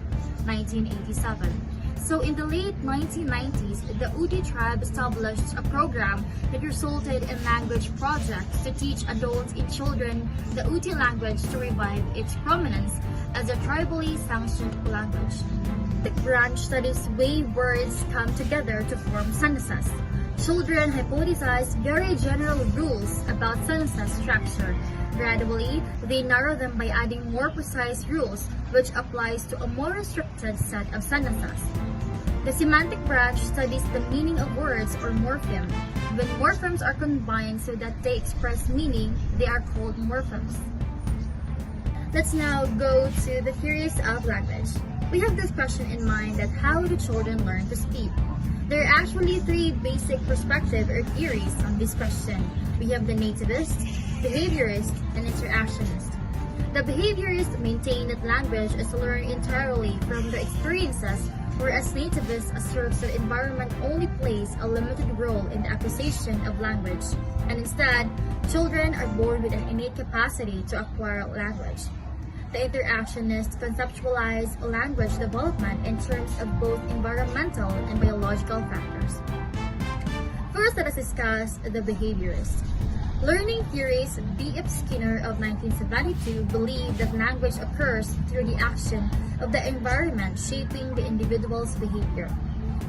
1987. So in the late 1990s, the Ute tribe established a program that resulted in language projects to teach adults and children the Ute language to revive its prominence as a tribally sanctioned language. The branch studies way words come together to form sentences. Children hypothesize very general rules about sentence structure. Gradually, they narrow them by adding more precise rules, which applies to a more restricted set of sentences. The semantic branch studies the meaning of words or morpheme. When morphemes are combined so that they express meaning, they are called morphemes. Let's now go to the theories of language. We have this question in mind that how do children learn to speak? There are actually three basic perspectives or theories on this question. We have the nativist, behaviorist, and interactionist. The behaviorists maintain that language is learned entirely from the experiences, whereas nativists assert that environment only plays a limited role in the acquisition of language, and instead, children are born with an innate capacity to acquire language. The interactionists conceptualize language development in terms of both environmental and biological factors. First, let us discuss the behaviorist. Learning theorist B.F. Skinner of 1972 believed that language occurs through the action of the environment shaping the individual's behavior.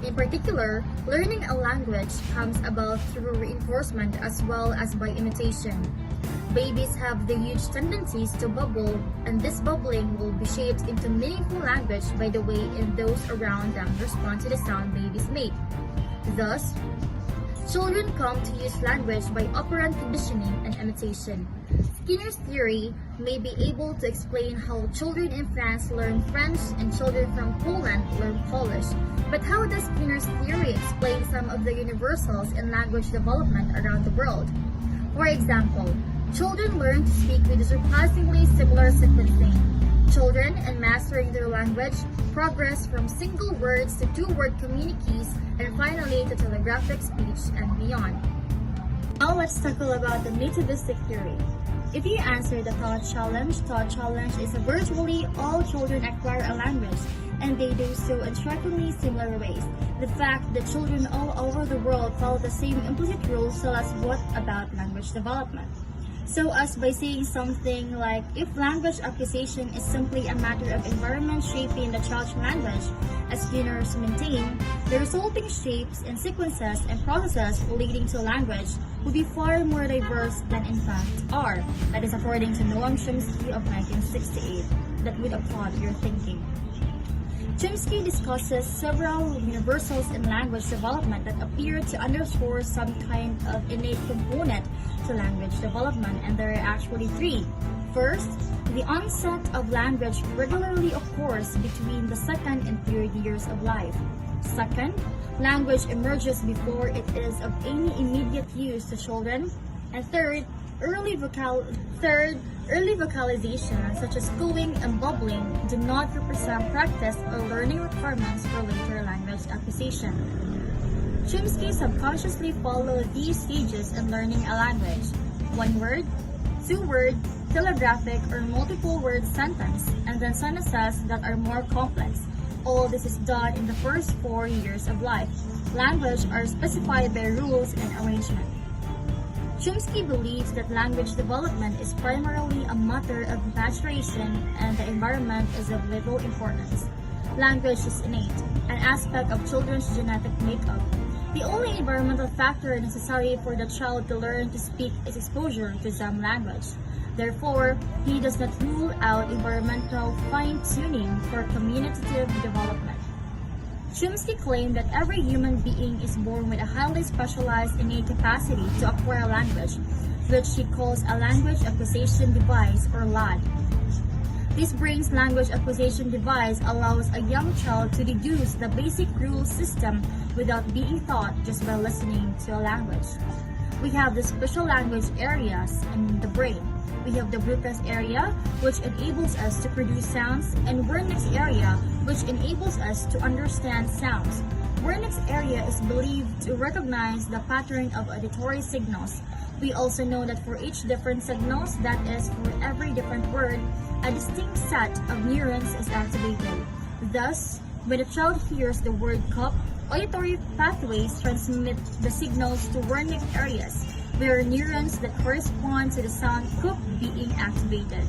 In particular, learning a language comes about through reinforcement as well as by imitation. Babies have the huge tendencies to bubble, and this bubbling will be shaped into meaningful language by the way in those around them respond to the sound babies make. Thus, children come to use language by operant conditioning and imitation. Skinner's theory may be able to explain how children in France learn French and children from Poland learn Polish. But how does Skinner's theory explain some of the universals in language development around the world? For example, children learn to speak with surprisingly similar sequencing. Children, in mastering their language, progress from single words to two-word communiques and finally to telegraphic speech and beyond. Now let's tackle about the nativistic theory. If you answer the thought challenge is virtually all children acquire a language, and they do so in strikingly similar ways. The fact that children all over the world follow the same implicit rules tell us what about language development. So as by saying something like, if language acquisition is simply a matter of environment shaping the child's language, as Skinner's maintain, the resulting shapes and sequences and processes leading to language would be far more diverse than in fact are. That is according to Noam Chomsky of 1968. That would applaud your thinking. Chomsky discusses several universals in language development that appear to underscore some kind of innate component to language development, and there are actually three. First, the onset of language regularly occurs between the second and third years of life. Second, language emerges before it is of any immediate use to children. And third, early vocalization, such as cooing and bubbling, do not represent practice or learning requirements for later language acquisition. Chomsky subconsciously followed these stages in learning a language: one word, two word, telegraphic or multiple word sentence, and then sentences that are more complex. All this is done in the first 4 years of life. Language are specified by rules and arrangement. Chomsky believes that language development is primarily a matter of maturation and the environment is of little importance. Language is innate, an aspect of children's genetic makeup. The only environmental factor necessary for the child to learn to speak is exposure to some language. Therefore, he does not rule out environmental fine-tuning for communicative development. Chomsky claimed that every human being is born with a highly specialized innate capacity to acquire language, which he calls a language acquisition device or LAD. This brain's language acquisition device allows a young child to deduce the basic rule system without being taught just by listening to a language. We have the special language areas in the brain. We have the Broca's area, which enables us to produce sounds, and Wernicke's area, which enables us to understand sounds. Wernicke's area is believed to recognize the pattern of auditory signals. We also know that for each different signals, that is, for every different word, a distinct set of neurons is activated. Thus, when a child hears the word cup, auditory pathways transmit the signals to Wernicke areas, where neurons that correspond to the sound cup being activated.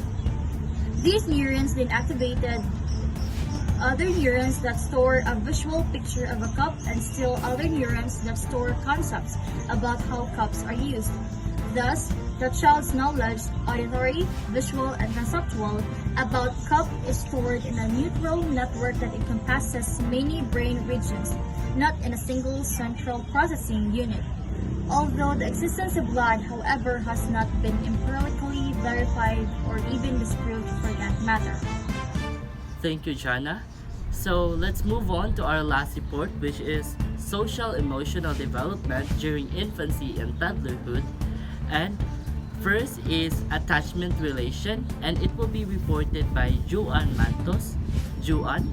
These neurons then activated other neurons that store a visual picture of a cup and still other neurons that store concepts about how cups are used. Thus, the child's knowledge, auditory, visual, and conceptual, about cup is stored in a neural network that encompasses many brain regions, not in a single central processing unit. Although the existence of blood, however, has not been empirically verified or even disproved for that matter. Thank you, Jana. So let's move on to our last report, which is social emotional development during infancy and toddlerhood. And first is attachment relation, and it will be reported by Juan Mantos. Juan?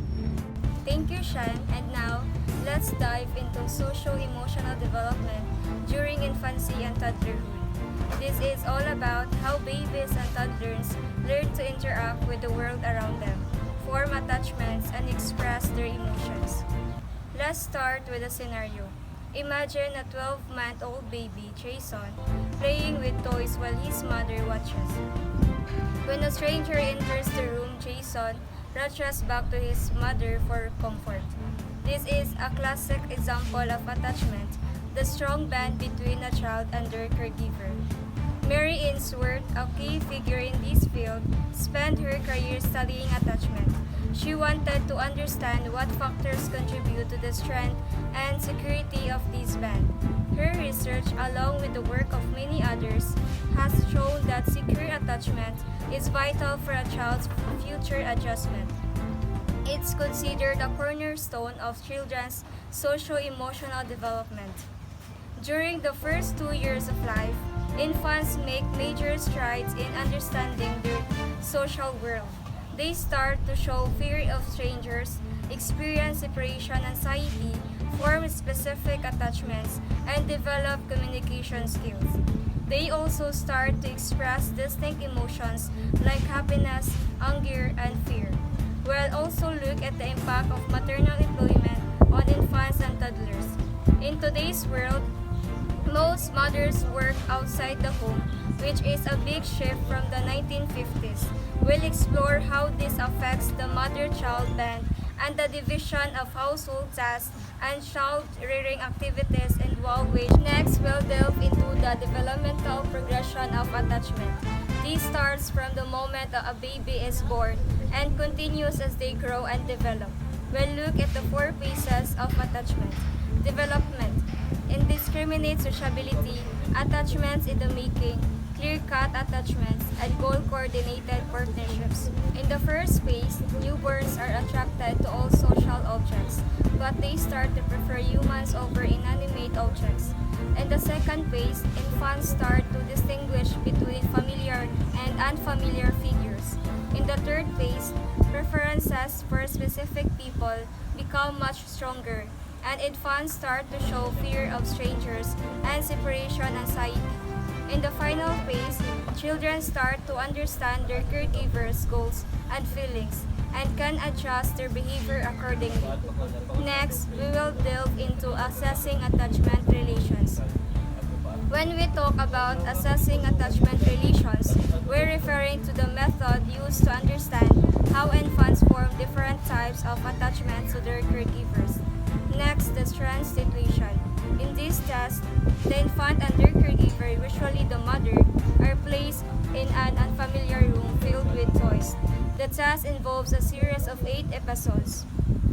Thank you, Shan. And now, let's dive into social-emotional development during infancy and toddlerhood. This is all about how babies and toddlers learn to interact with the world around them, form attachments, and express their emotions. Let's start with a scenario. Imagine a 12-month-old baby, Jason, playing with toys while his mother watches. When a stranger enters the room, Jason rushes back to his mother for comfort. This is a classic example of attachment, the strong bond between a child and their caregiver. Mary Ainsworth, a key figure in this field, spent her career studying attachment. She wanted to understand what factors contribute to the strength and security of this bond. Her research, along with the work of many others, has shown that secure attachment is vital for a child's future adjustment. It's considered a cornerstone of children's socio-emotional development. During the first 2 years of life, infants make major strides in understanding their social world. They start to show fear of strangers, experience separation anxiety, form specific attachments, and develop communication skills. They also start to express distinct emotions like happiness, anger, and fear. We'll also look at the impact of maternal employment on infants and toddlers. In today's world, most mothers work outside the home, which is a big shift from the 1950s. We'll explore how this affects the mother-child bond and the division of household tasks and child-rearing activities involved with. Next, we'll delve into the developmental progression of attachment. This starts from the moment that a baby is born and continues as they grow and develop. We'll look at the 4 phases of attachment. Development, indiscriminate sociability, attachments in the making, clear-cut attachments, and goal-coordinated partnerships. In the first phase, newborns are attracted to all social objects, but they start to prefer humans over inanimate objects. In the second phase, infants start to distinguish between familiar and unfamiliar figures. In the third phase, preferences for specific people become much stronger, and infants start to show fear of strangers and separation anxiety. In the final phase, children start to understand their caregivers' goals and feelings and can adjust their behavior accordingly. Next, we will delve into assessing attachment relations. When we talk about assessing attachment relations, we're referring to the method used to understand how infants form different types of attachments to their caregivers. Next, the strength situation. In this task, the infant and their caregiver, usually the mother, are placed in an unfamiliar room filled with toys. The task involves a series of 8 episodes,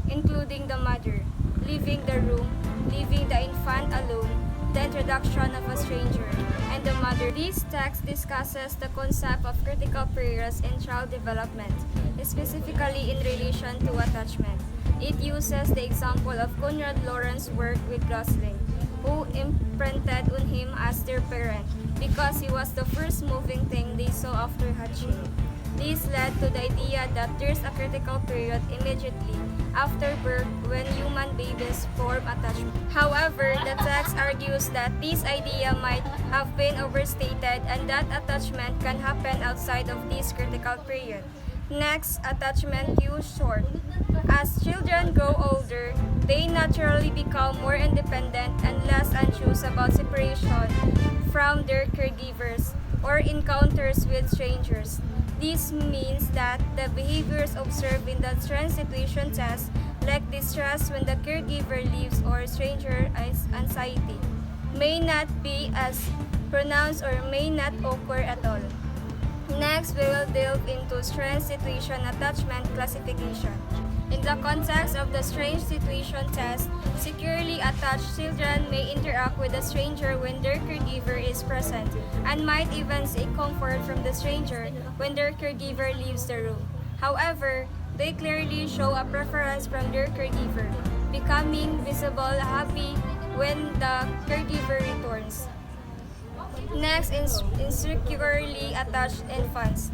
including the mother leaving the room, leaving the infant alone, the introduction of a stranger, and the mother. This text discusses the concept of critical periods in child development, specifically in relation to attachment. It uses the example of Conrad Lawrence's work with Gosling, who imprinted on him as their parent because he was the first moving thing they saw after hatching. This led to the idea that there's a critical period immediately after birth when human babies form attachment. However, the text argues that this idea might have been overstated and that attachment can happen outside of this critical period. Next, attachment cues short. As children grow older, they naturally become more independent and less anxious about separation from their caregivers or encounters with strangers. This means that the behaviors observed in the stress situation test, like distress when the caregiver leaves or stranger anxiety, may not be as pronounced or may not occur at all. Next, we will delve into strange situation attachment classification. In the context of the strange situation test, securely attached children may interact with a stranger when their caregiver is present and might even seek comfort from the stranger when their caregiver leaves the room. However, they clearly show a preference from their caregiver, becoming visible happy when the caregiver returns. Next, insecurely attached infants.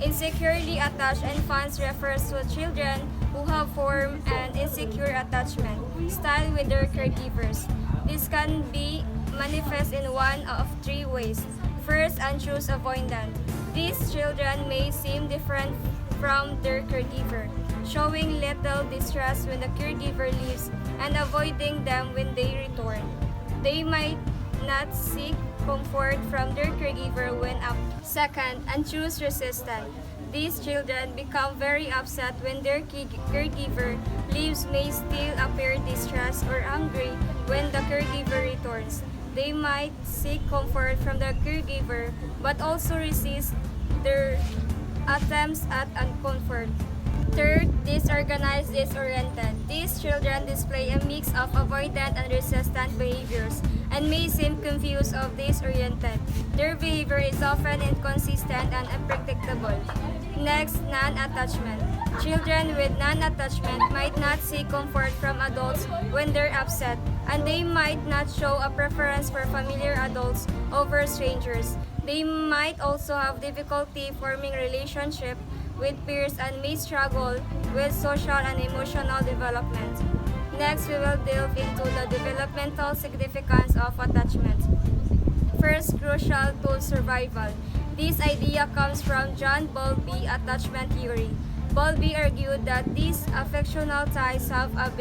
Insecurely attached infants refers to children who have formed an insecure attachment style with their caregivers. This can be manifest in one of 3 ways. First, anxious avoidant. These children may seem different from their caregiver, showing little distress when the caregiver leaves and avoiding them when they return. They might not seek comfort from their caregiver when up. Second, anxious resistant. These children become very upset when their caregiver leaves, may still appear distressed or angry when the caregiver returns. They might seek comfort from the caregiver but also resist their attempts at comfort. Third, disorganized, disoriented. These children display a mix of avoidant and resistant behaviors and may seem confused or disoriented. Their behavior is often inconsistent and unpredictable. Next, non-attachment. Children with non-attachment might not seek comfort from adults when they're upset, and they might not show a preference for familiar adults over strangers. They might also have difficulty forming relationships with peers and may struggle with social and emotional development. Next, we will delve into the developmental significance of attachment. First, crucial to survival. This idea comes from John Bowlby's attachment theory. Bowlby argued that these affectional ties have a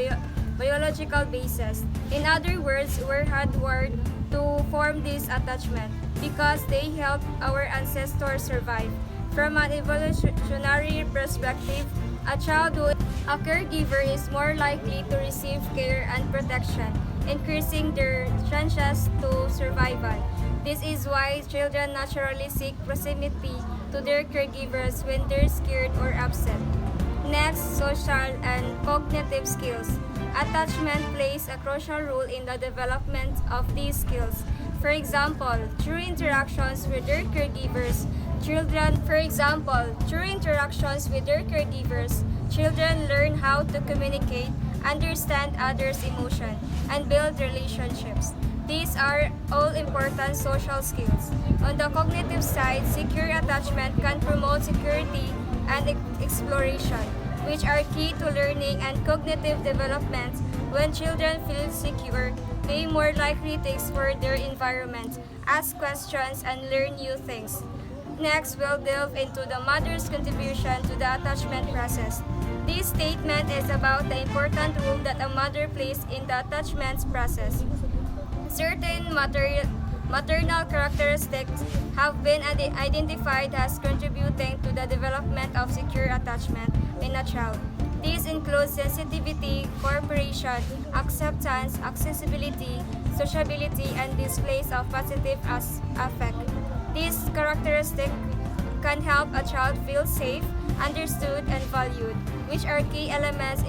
biological basis. In other words, we're hardwired to form this attachment because they help our ancestors survive. From an evolutionary perspective, a child who is a caregiver is more likely to receive care and protection, increasing their chances to survival. This is why children naturally seek proximity to their caregivers when they're scared or upset. Next, social and cognitive skills. Attachment plays a crucial role in the development of these skills. For example, through interactions with their caregivers, children learn how to communicate, understand others' emotions, and build relationships. These are all important social skills. On the cognitive side, secure attachment can promote security and exploration, which are key to learning and cognitive development. When children feel secure, they are more likely to explore their environment, ask questions, and learn new things. Next, we'll delve into the mother's contribution to the attachment process. This statement is about the important role that a mother plays in the attachment process. Certain maternal characteristics have been identified as contributing to the development of secure attachment in a child. These include sensitivity, cooperation, acceptance, accessibility, sociability, and displays of positive affect. These characteristics can help a child feel safe, understood, and valued, which are key elements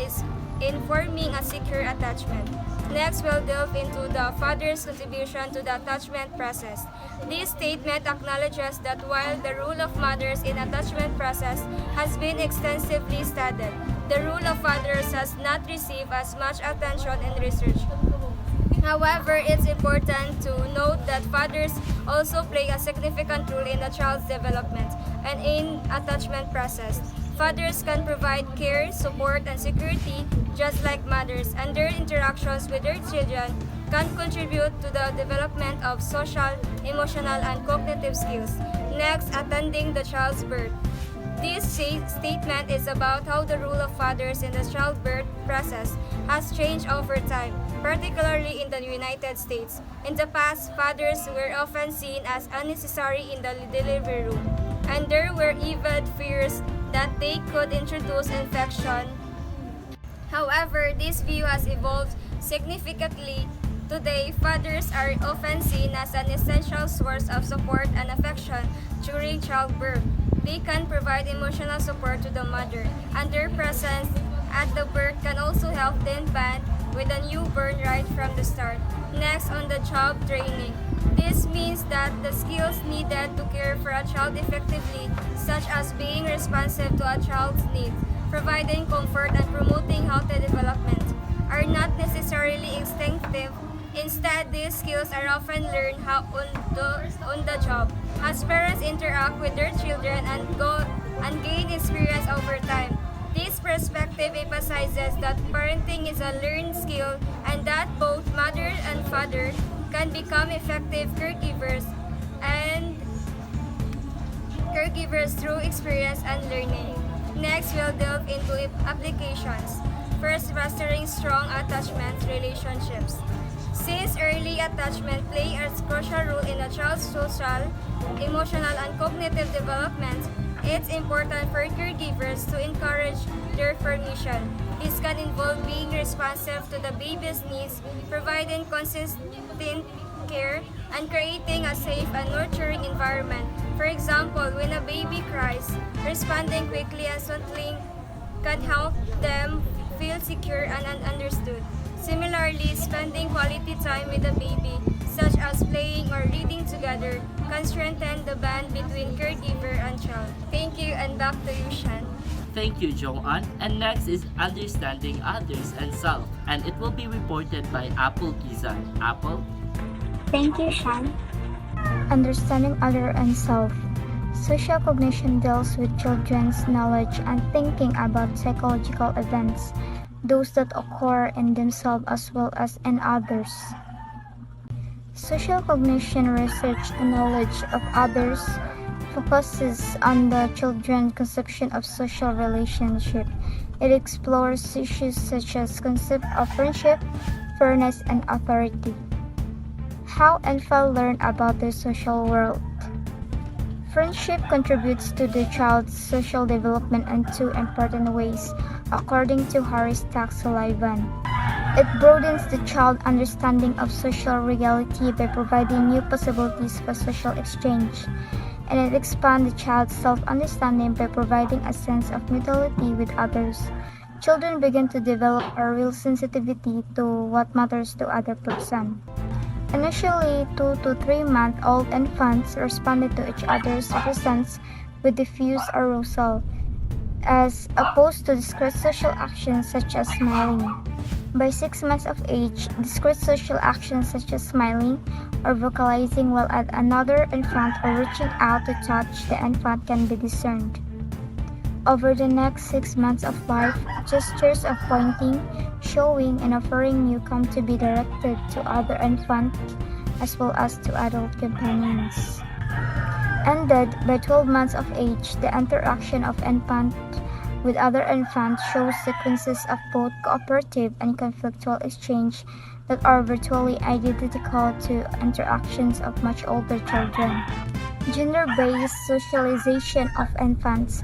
in forming a secure attachment. Next, we'll delve into the father's contribution to the attachment process. This statement acknowledges that while the role of mothers in attachment process has been extensively studied, the role of fathers has not received as much attention in research. However, it's important to note that fathers also play a significant role in a child's development and in attachment process. Fathers can provide care, support, and security just like mothers, and their interactions with their children can contribute to the development of social, emotional, and cognitive skills. Next, attending the child's birth. This statement is about how the role of fathers in the childbirth process has changed over time, particularly in the United States. In the past, fathers were often seen as unnecessary in the delivery room, and there were even fears that they could introduce infection. However, this view has evolved significantly. Today, fathers are often seen as an essential source of support and affection during childbirth. They can provide emotional support to the mother, and their presence at the birth can also help the infant with a newborn right from the start. Next, on the job training. This means that the skills needed to care for a child effectively, such as being responsive to a child's needs, providing comfort, and promoting healthy development, are not necessarily instinctive. Instead, these skills are often learned on the job as parents interact with their children and gain experience over time. This perspective emphasizes that parenting is a learned skill and that both mother and father can become effective caregivers through experience and learning. Next, we'll delve into applications. First, fostering strong attachment relationships. Since early attachment play a crucial role in a child's social, emotional, and cognitive development, it's important for caregivers to encourage their formation. This can involve being responsive to the baby's needs, providing consistent care, and creating a safe and nurturing environment. For example, when a baby cries, responding quickly and subtly can help them feel secure and understood. Similarly, spending quality time with the baby, such as playing or reading together, can strengthen the bond between caregiver and child. Thank you, and back to you, Shan. Thank you, Joanne. And next is understanding others and self, and it will be reported by Apple Kizan. Apple? Thank you, Shan. Understanding other and self. Social cognition deals with children's knowledge and thinking about psychological events, those that occur in themselves as well as in others. Social cognition research and knowledge of others focuses on the children's conception of social relationship. It explores issues such as concept of friendship, fairness, and authority. How infants learn about the social world. Friendship contributes to the child's social development in two important ways, according to Harris Tax Sullivan. It broadens the child's understanding of social reality by providing new possibilities for social exchange, and it expands the child's self-understanding by providing a sense of mutuality with others. Children begin to develop a real sensitivity to what matters to other person. Initially, 2 to 3-month-old infants responded to each other's presence with diffuse arousal, as opposed to discrete social actions such as smiling. By 6 months of age, discrete social actions such as smiling or vocalizing while at another infant or reaching out to touch the infant can be discerned. Over the next 6 months of life, gestures of pointing, showing, and offering you come to be directed to other infants as well as to adult companions. Ended by 12 months of age, the interaction of infant with other infants shows sequences of both cooperative and conflictual exchange that are virtually identical to interactions of much older children. Gender-based socialization of infants.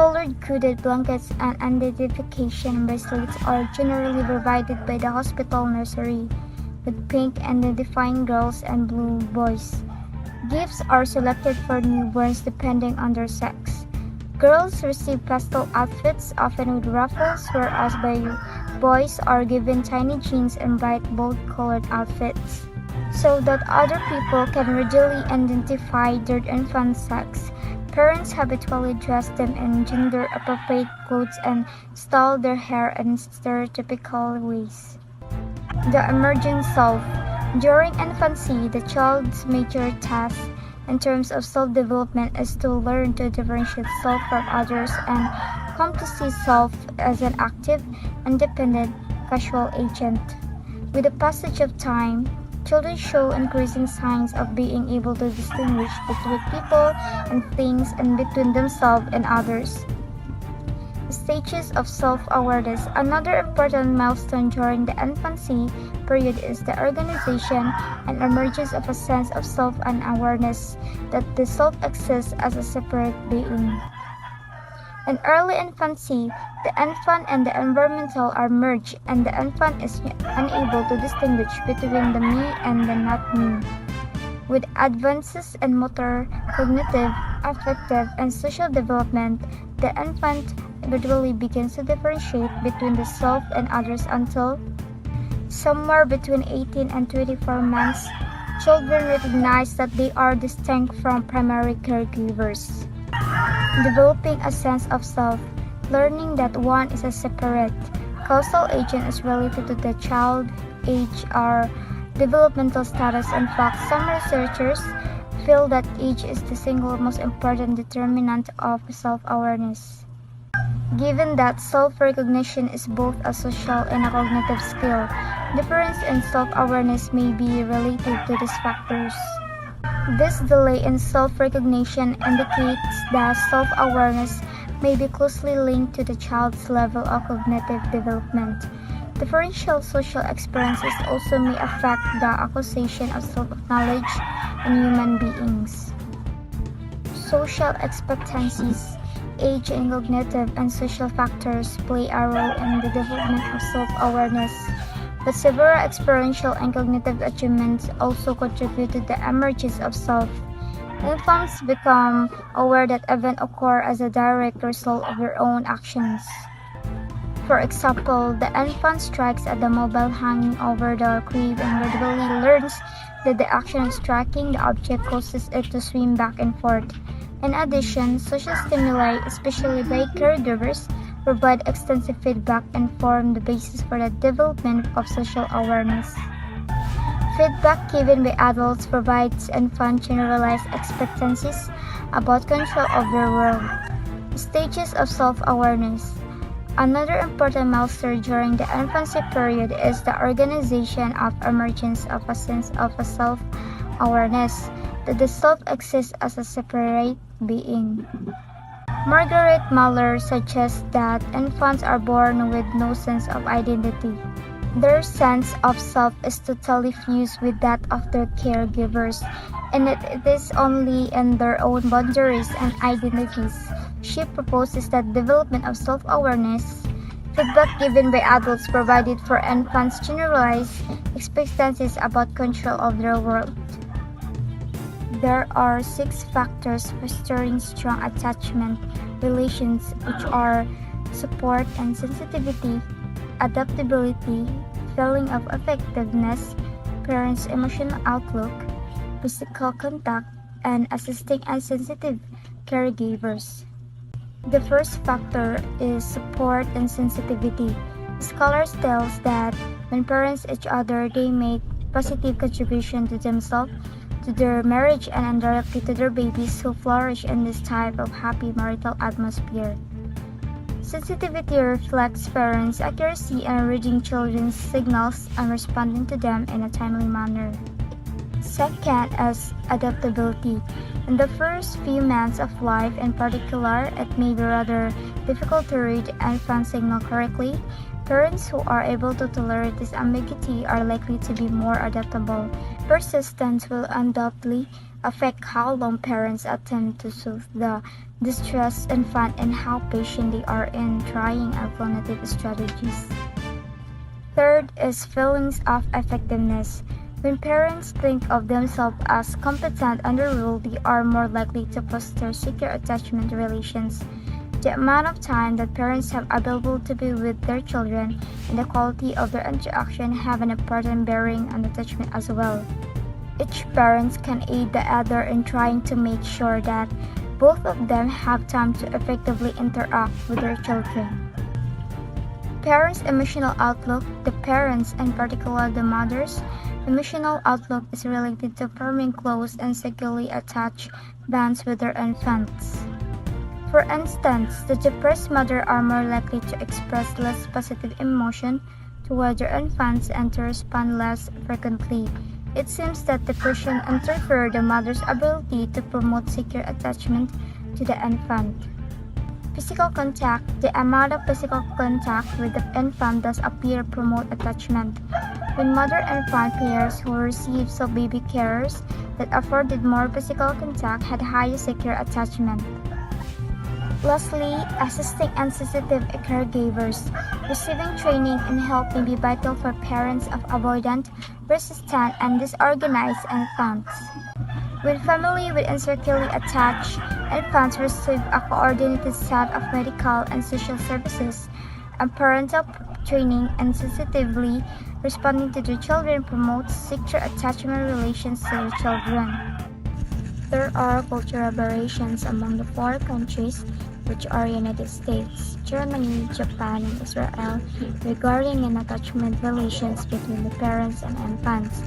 Colored-coded blankets and identification bracelets are generally provided by the hospital nursery, with pink identifying girls and blue boys. Gifts are selected for newborns depending on their sex. Girls receive pastel outfits, often with ruffles, whereas boys are given tiny jeans and bright, bold-colored outfits. So that other people can readily identify their infant's sex, parents habitually dress them in gender-appropriate clothes and style their hair in stereotypical ways. The emerging self. During infancy, the child's major task in terms of self-development is to learn to differentiate self from others and come to see self as an active, independent, casual agent. With the passage of time, children show increasing signs of being able to distinguish between people and things and between themselves and others. Stages of self-awareness. Another important milestone during the infancy period is the organization and emergence of a sense of self and awareness that the self exists as a separate being. In early infancy, the infant and the environmental are merged and the infant is unable to distinguish between the me and the not me. With advances in motor, cognitive, affective, and social development, the infant gradually begins to differentiate between the self and others until somewhere between 18 and 24 months, children recognize that they are distinct from primary caregivers. Developing a sense of self, learning that one is a separate, causal agent is related to the child, age, or developmental status. In fact, some researchers feel that age is the single most important determinant of self-awareness. Given that self-recognition is both a social and a cognitive skill, difference in self-awareness may be related to these factors. This delay in self-recognition indicates that self-awareness may be closely linked to the child's level of cognitive development. Differential social experiences also may affect the acquisition of self-knowledge in human beings. Social expectancies. Age and cognitive and social factors play a role in the development of self-awareness, but several experiential and cognitive achievements also contribute to the emergence of self. Infants become aware that events occur as a direct result of their own actions. For example, the infant strikes at the mobile hanging over the crib and gradually learns that the action of striking the object causes it to swim back and forth. In addition, social stimuli, especially by caregivers, provide extensive feedback and form the basis for the development of social awareness. Feedback given by adults provides infants generalized expectancies about control of their world. Stages of self-awareness. Another important milestone during the infancy period is the organization of emergence of a sense of a self-awareness that the self exists as a separate being. Margaret Muller suggests that infants are born with no sense of identity. Their sense of self is totally fused with that of their caregivers, and it is only in their own boundaries and identities. She proposes that development of self-awareness, feedback given by adults provided for infants generalized expectancies about control of their world. There are 6 factors fostering strong attachment relations, which are support and sensitivity, adaptability, feeling of effectiveness, parents' emotional outlook, physical contact, and assisting insensitive caregivers. The first factor is support and sensitivity. Scholars tell us that when parents each other, they make positive contribution to themselves, to their marriage, and indirectly to their babies who flourish in this type of happy marital atmosphere. Sensitivity reflects parents' accuracy in reading children's signals and responding to them in a timely manner. Second is adaptability. In the first few months of life in particular, it may be rather difficult to read the infant signal correctly. Parents who are able to tolerate this ambiguity are likely to be more adaptable. Persistence will undoubtedly affect how long parents attempt to soothe the distress infant and how patient they are in trying alternative strategies. Third is feelings of effectiveness. When parents think of themselves as competent under rule, they are more likely to foster secure attachment relations. The amount of time that parents have available to be with their children and the quality of their interaction have an important bearing on attachment as well. Each parent can aid the other in trying to make sure that both of them have time to effectively interact with their children. Parents' emotional outlook. The parents, in particular the mothers, emotional outlook is related to forming close and securely attached bonds with their infants. For instance, the depressed mother are more likely to express less positive emotion toward their infants and to respond less frequently. It seems that depression interferes the mother's ability to promote secure attachment to the infant. Physical contact. The amount of physical contact with the infant does appear promote attachment. When mother-infant pairs who received baby carers that afforded more physical contact had higher secure attachment. Lastly, assisting and sensitive caregivers. Receiving training and help may be vital for parents of avoidant, resistant, and disorganized infants. When family with insecurely attached infants receive a coordinated set of medical and social services, and parental training and sensitively responding to their children promotes secure attachment relations to their children. There are cultural variations among the four countries, which are United States, Germany, Japan, and Israel, regarding an attachment relations between the parents and infants.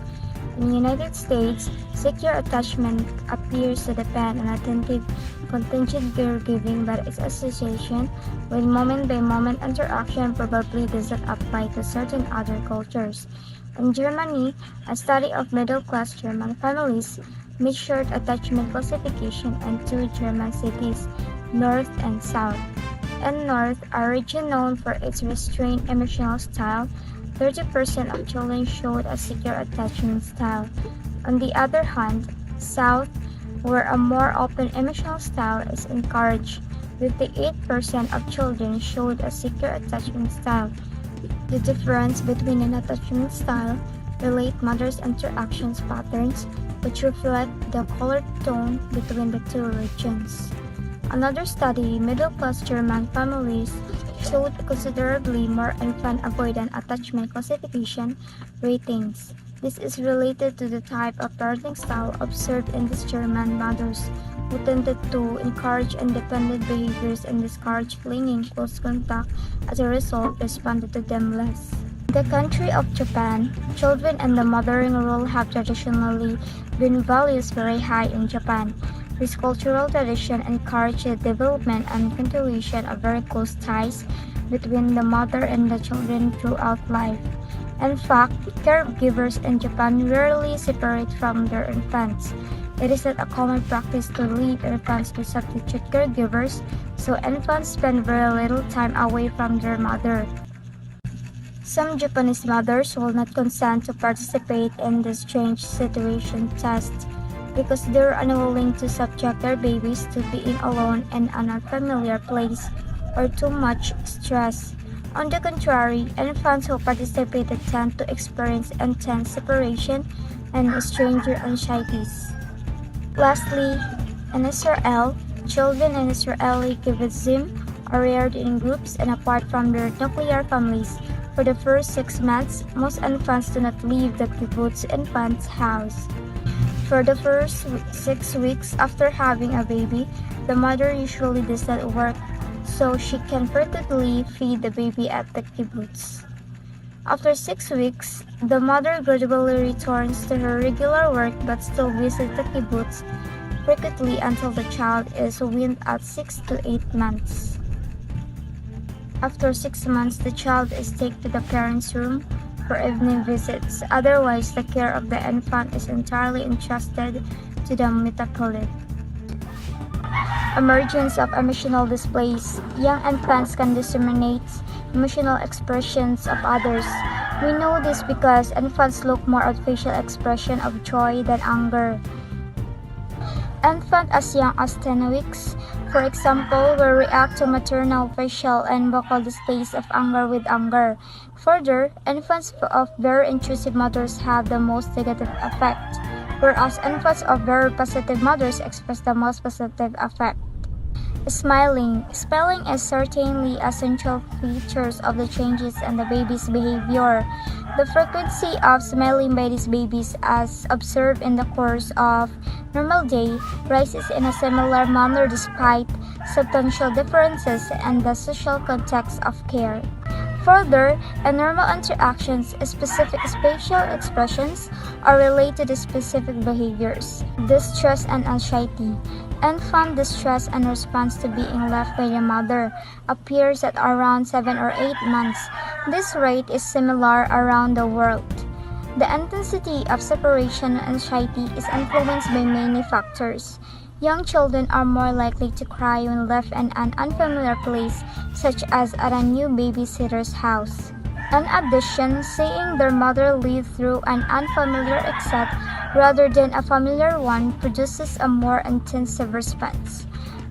In the United States, secure attachment appears to depend on attentive, contingent caregiving, but its association with moment-by-moment interaction probably does not apply to certain other cultures. In Germany, a study of middle-class German families measured attachment classification in two German cities, North and South. In North, a region known for its restrained emotional style, 30% of children showed a secure attachment style. On the other hand, South, where a more open emotional style is encouraged, 58% of children showed a secure attachment style. The difference between an attachment style relate mothers' interactions patterns, which reflect the color tone between the two regions. Another study, middle-class German families showed considerably more infant avoidant attachment classification ratings. This is related to the type of parenting style observed in these German mothers, who tended to encourage independent behaviors and discourage clinging close contact. As a result, responded to them less. In the country of Japan, children and the mothering role have traditionally been values very high in Japan. This cultural tradition encouraged the development and continuation of very close ties between the mother and the children throughout life. In fact, caregivers in Japan rarely separate from their infants. It is not a common practice to leave infants to substitute caregivers, so infants spend very little time away from their mother. Some Japanese mothers will not consent to participate in the strange situation test because they are unwilling to subject their babies to being alone in an unfamiliar place or too much stress. On the contrary, infants who participated tend to experience intense separation and stranger anxieties. Lastly, in Israel, children in Israeli kibbutzim are reared in groups and apart from their nuclear families. For the first 6 months, most infants do not leave the kibbutz infant's house. For the first 6 weeks after having a baby, the mother usually does not work, so she can frequently feed the baby at the kibbutz. After 6 weeks, the mother gradually returns to her regular work but still visits the kibbutz frequently until the child is weaned at 6 to 8 months. After 6 months, the child is taken to the parents' room for evening visits. Otherwise, the care of the infant is entirely entrusted to the metapolite. Emergence of emotional displays. Young infants can disseminate emotional expressions of others. We know this because infants look more at facial expression of joy than anger. Infants as young as 10 weeks For example, we react to maternal, facial, and vocal displays of anger with anger. Further, infants of very intrusive mothers have the most negative effect, whereas infants of very positive mothers express the most positive effect. Smiling. Smiling is certainly a central feature of the changes in the baby's behavior. The frequency of smiling by these babies, as observed in the course of normal day, rises in a similar manner despite substantial differences in the social context of care. Further, in normal interactions, specific spatial expressions are related to specific behaviors. Distress and anxiety. Infant distress in response to being left by the mother appears at around 7 or 8 months. This rate is similar around the world. The intensity of separation anxiety is influenced by many factors. Young children are more likely to cry when left in an unfamiliar place, such as at a new babysitter's house. In addition, seeing their mother lead through an unfamiliar exit rather than a familiar one produces a more intensive response.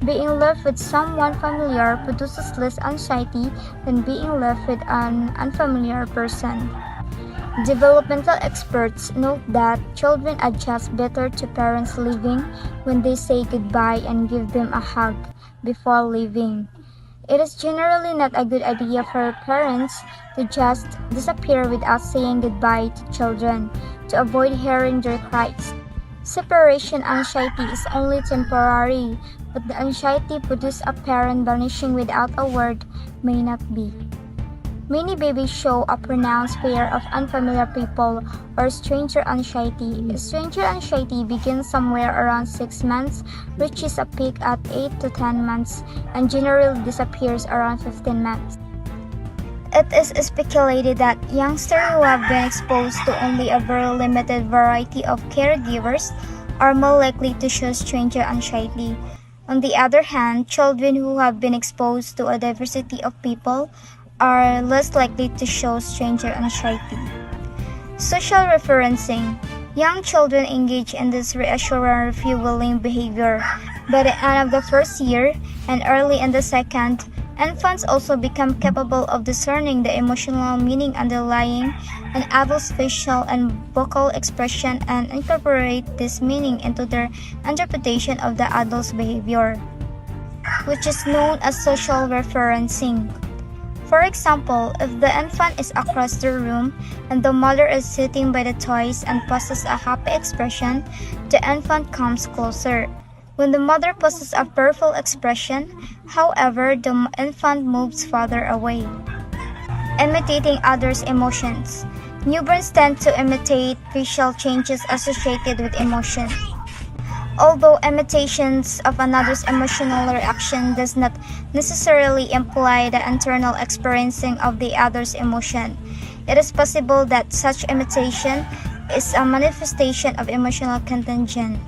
Being left with someone familiar produces less anxiety than being left with an unfamiliar person. Developmental experts note that children adjust better to parents leaving when they say goodbye and give them a hug before leaving. It is generally not a good idea for parents to just disappear without saying goodbye to children to avoid hearing their cries. Separation anxiety is only temporary, but the anxiety produced a parent vanishing without a word may not be. Many babies show a pronounced fear of unfamiliar people or stranger anxiety. Stranger anxiety begins somewhere around 6 months, reaches a peak at 8 to 10 months, and generally disappears around 15 months. It is speculated that youngsters who have been exposed to only a very limited variety of caregivers are more likely to show stranger anxiety. On the other hand, children who have been exposed to a diversity of people are less likely to show stranger anxiety. Social referencing. Young children engage in this reassuring refueling behavior. By the end of the first year and early in the second, infants also become capable of discerning the emotional meaning underlying an adult's facial and vocal expression and incorporate this meaning into their interpretation of the adult's behavior, which is known as social referencing. For example, if the infant is across the room and the mother is sitting by the toys and poses a happy expression, the infant comes closer. When the mother poses a fearful expression, however, the infant moves farther away. Imitating others' emotions. Newborns tend to imitate facial changes associated with emotion. Although imitations of another's emotional reaction does not necessarily imply the internal experiencing of the other's emotion, it is possible that such imitation is a manifestation of emotional contagion.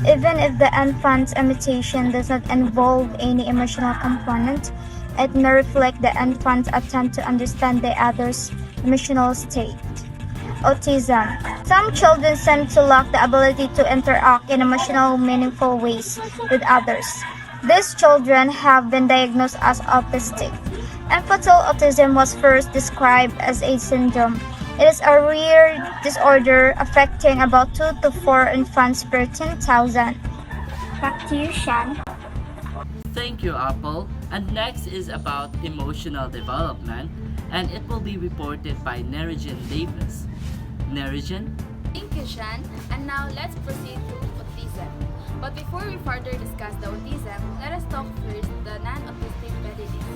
Even if the infant's imitation does not involve any emotional component, it may reflect the infant's attempt to understand the other's emotional state. Autism. Some children seem to lack the ability to interact in emotional, meaningful ways with others. These children have been diagnosed as autistic. Infantile autism was first described as a syndrome. It is a rare disorder affecting about 2 to 4 infants per 10,000. Back to you, Shan. Thank you, Apple. And next is about emotional development, and it will be reported by Nerijan Davis. Nerijan? Thank you, Shan. And now let's proceed to autism. But before we further discuss the autism, let us talk first the non-autistic entities.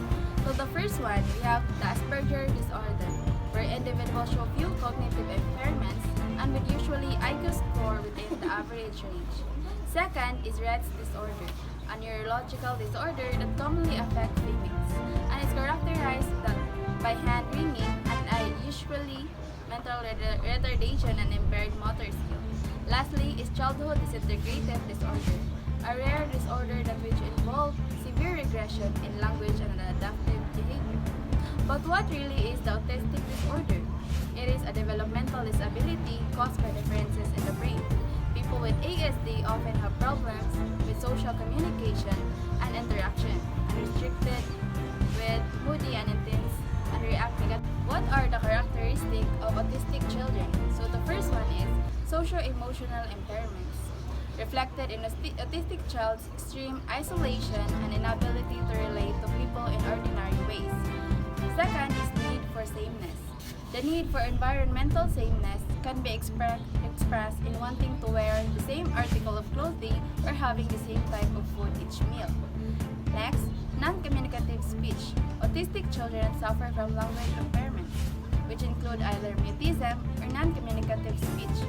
So the first one, we have the Asperger disorder, where individuals show few cognitive impairments and with usually IQ score within the average range. Second is Rett's disorder, a neurological disorder that commonly affects females, and is characterized by hand wringing and usually mental retardation and impaired motor skill. Lastly is childhood disintegrative disorder, a rare disorder that which involves severe regression in language and adaptive behavior. But what really is the autistic disorder? It is a developmental disability caused by differences in the brain. People with ASD often have problems with social communication and interaction, unrestricted with moody and intense and react negative. What are the characteristics of autistic children? So the first one is socio-emotional impairments, reflected in autistic child's extreme isolation and inability to relate to people in ordinary ways. Second is need for sameness. The need for environmental sameness can be expressed in wanting to wear the same article of clothing or having the same type of food each meal. Next, non-communicative speech. Autistic children suffer from language impairments, which include either mutism or non-communicative speech.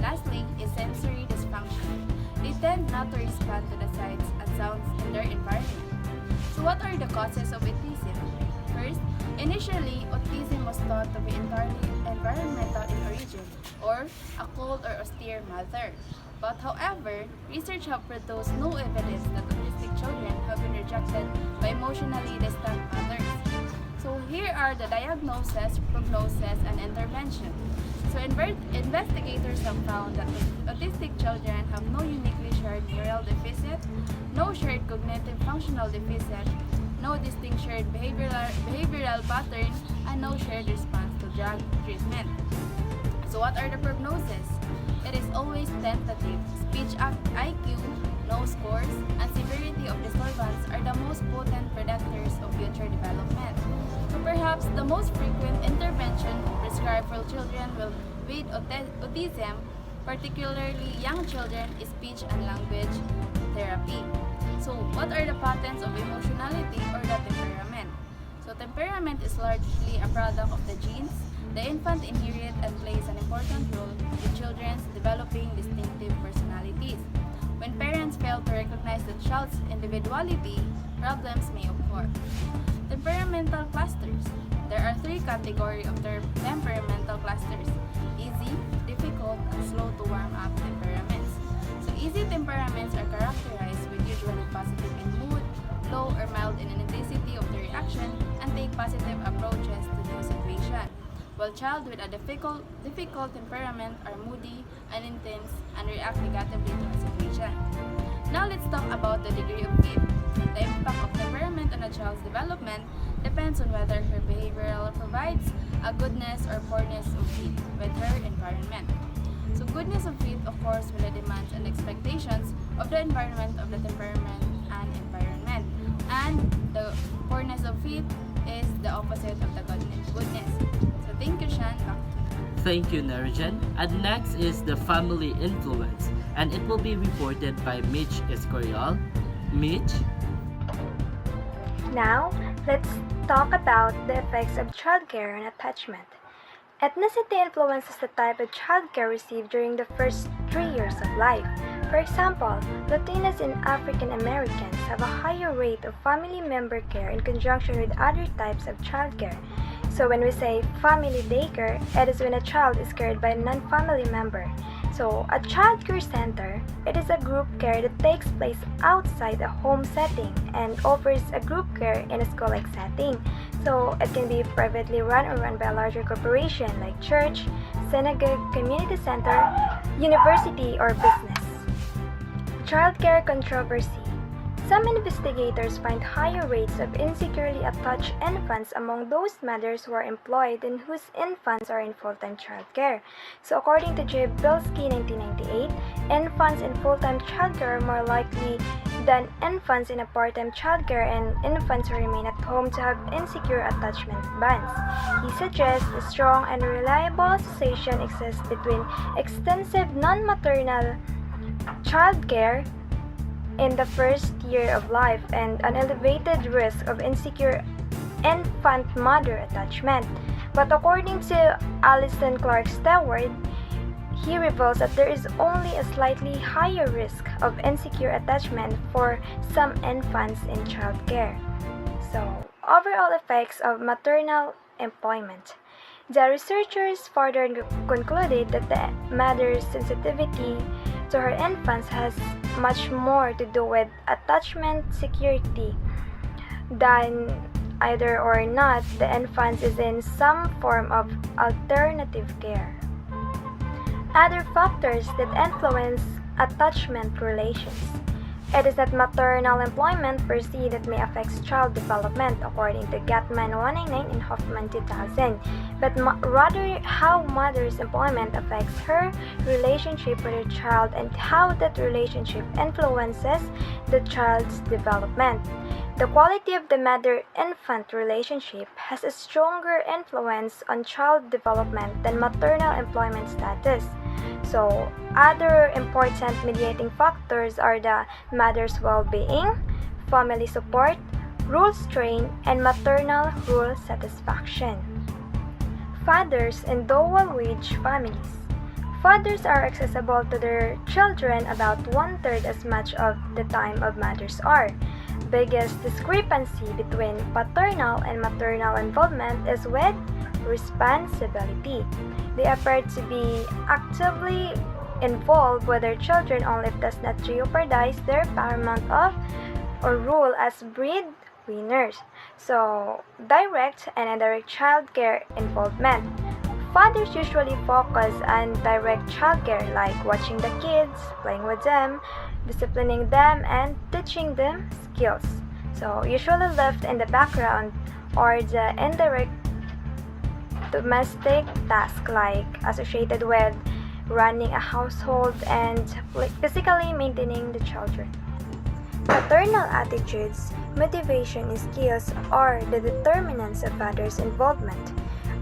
Lastly is sensory dysfunction. They tend not to respond to the sights and sounds in their environment. So what are the causes of autism? First, initially, autism was thought to be entirely environmental in origin, or a cold or austere mother. But however, research have produced no evidence that autistic children have been rejected by emotionally distant mothers. So here are the diagnosis, prognosis, and intervention. So investigators have found that autistic children have no uniquely shared neural deficit, no shared cognitive functional deficit, no distinct shared behavioral pattern, and no shared response to drug treatment. So what are the prognosis? It is always tentative. Speech IQ, no scores, and severity of disturbance are the most potent predictors of future development. So perhaps the most frequent intervention prescribed for children with autism, particularly young children, is speech and language therapy. So what are the patterns of emotionality or the temperament? So temperament is largely a product of the genes. The infant inherits and plays an important role in children's developing distinctive personalities. When parents fail to recognize the child's individuality, problems may occur. Temperamental clusters. There are three categories of temperamental clusters: easy, difficult, and slow to warm up temperaments. So easy temperaments are characterized with usually positive in mood, low or mild in intensity of the reaction, and take positive approaches to new situation. While child with a difficult temperament are moody and intense and react negatively to a situation. Now let's talk about the degree of fit. The impact of temperament on a child's development depends on whether her behavioral provides a goodness or poorness of fit with her environment. So goodness of fit occurs with the demands and expectations of the environment of the temperament and environment. And the poorness of fit is the opposite of the goodness. So thank you, Shan. Thank you, Narijan. And next is the family influence, and it will be reported by Mitch Escorial. Mitch? Now, let's talk about the effects of childcare on attachment. Ethnicity influences the type of childcare received during the first 3 years of life. For example, Latinos and African Americans have a higher rate of family member care in conjunction with other types of childcare. So when we say family daycare, it is when a child is cared by a non-family member. So a child care center, it is a group care that takes place outside a home setting and offers a group care in a school-like setting. So it can be privately run or run by a larger corporation like church, synagogue, community center, university, or business. Childcare controversy. Some investigators find higher rates of insecurely attached infants among those mothers who are employed and whose infants are in full-time childcare. So according to J. Bilski 1998, infants in full-time childcare are more likely than infants in a part-time childcare, and infants who remain at home to have insecure attachment bonds. He suggests a strong and reliable association exists between extensive non-maternal childcare in the first year of life and an elevated risk of insecure infant-mother attachment. But according to Alison Clark Stewart, he reveals that there is only a slightly higher risk of insecure attachment for some infants in childcare. So, overall effects of maternal employment. The researchers further concluded that the mother's sensitivity to her infants has much more to do with attachment security than either or not the infant is in some form of alternative care. Other factors that influence attachment relations. It is not maternal employment per se that may affect child development according to Gatman 199 and Hoffman 2000, but rather how mother's employment affects her relationship with her child and how that relationship influences the child's development. The quality of the mother-infant relationship has a stronger influence on child development than maternal employment status. So, other important mediating factors are the mother's well-being, family support, rule strain, and maternal rule satisfaction. Fathers in dual-wage families. Fathers are accessible to their children about one-third as much of the time of mothers are. Biggest discrepancy between paternal and maternal involvement is with responsibility. They appear to be actively involved with their children only if it does not jeopardize their paramount of or role as breadwinners. So, direct and indirect child care involvement. Fathers usually focus on direct childcare like watching the kids, playing with them, disciplining them, and teaching them skills. So, usually left in the background are the indirect domestic tasks like associated with running a household and physically maintaining the children. Paternal attitudes, motivation, and skills are the determinants of father's involvement.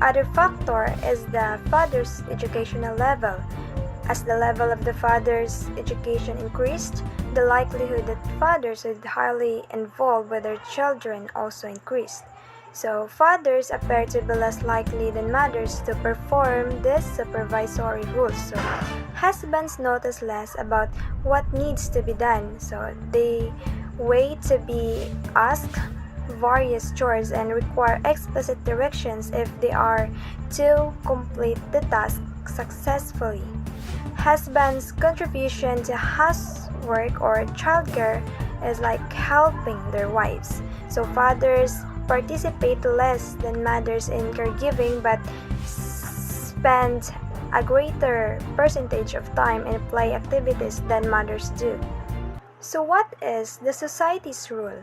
Other factor is the father's educational level. As the level of the father's education increased, the likelihood that fathers would highly involved with their children also increased. So, fathers appear to be less likely than mothers to perform these supervisory roles. So, husbands notice less about what needs to be done. So, they wait to be asked various chores and require explicit directions if they are to complete the task successfully. Husbands' contribution to housework or childcare is like helping their wives. So, fathers participate less than mothers in caregiving but spend a greater percentage of time in play activities than mothers do. So, what is the society's role?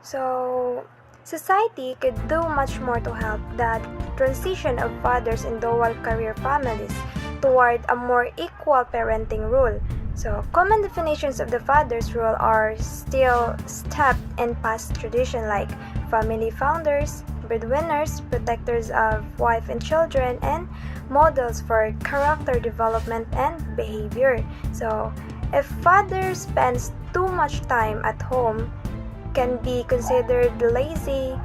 So, society could do much more to help the transition of fathers in dual career families toward a more equal parenting role. So, common definitions of the father's role are still steeped in past tradition like family founders, breadwinners, protectors of wife and children, and models for character development and behavior. So, if father spends too much time at home, can be considered lazy,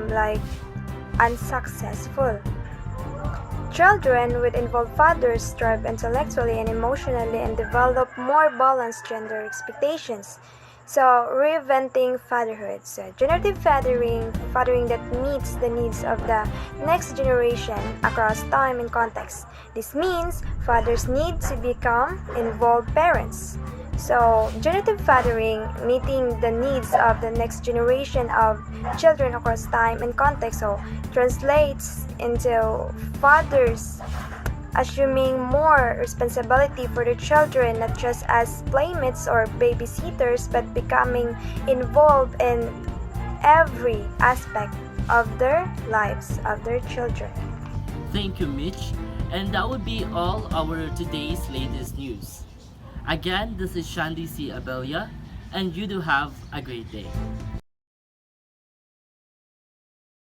like unsuccessful. Children with involved fathers thrive intellectually and emotionally and develop more balanced gender expectations. So, reinventing fatherhood. So, generative fathering that meets the needs of the next generation across time and context. This means fathers need to become involved parents. So, generative fathering, meeting the needs of the next generation of children across time and context, so translates into fathers assuming more responsibility for their children, not just as playmates or babysitters, but becoming involved in every aspect of their lives, of their children. Thank you, Mitch. And that would be all our today's latest news. Again, this is Shandy C. Abelia, and you do have a great day.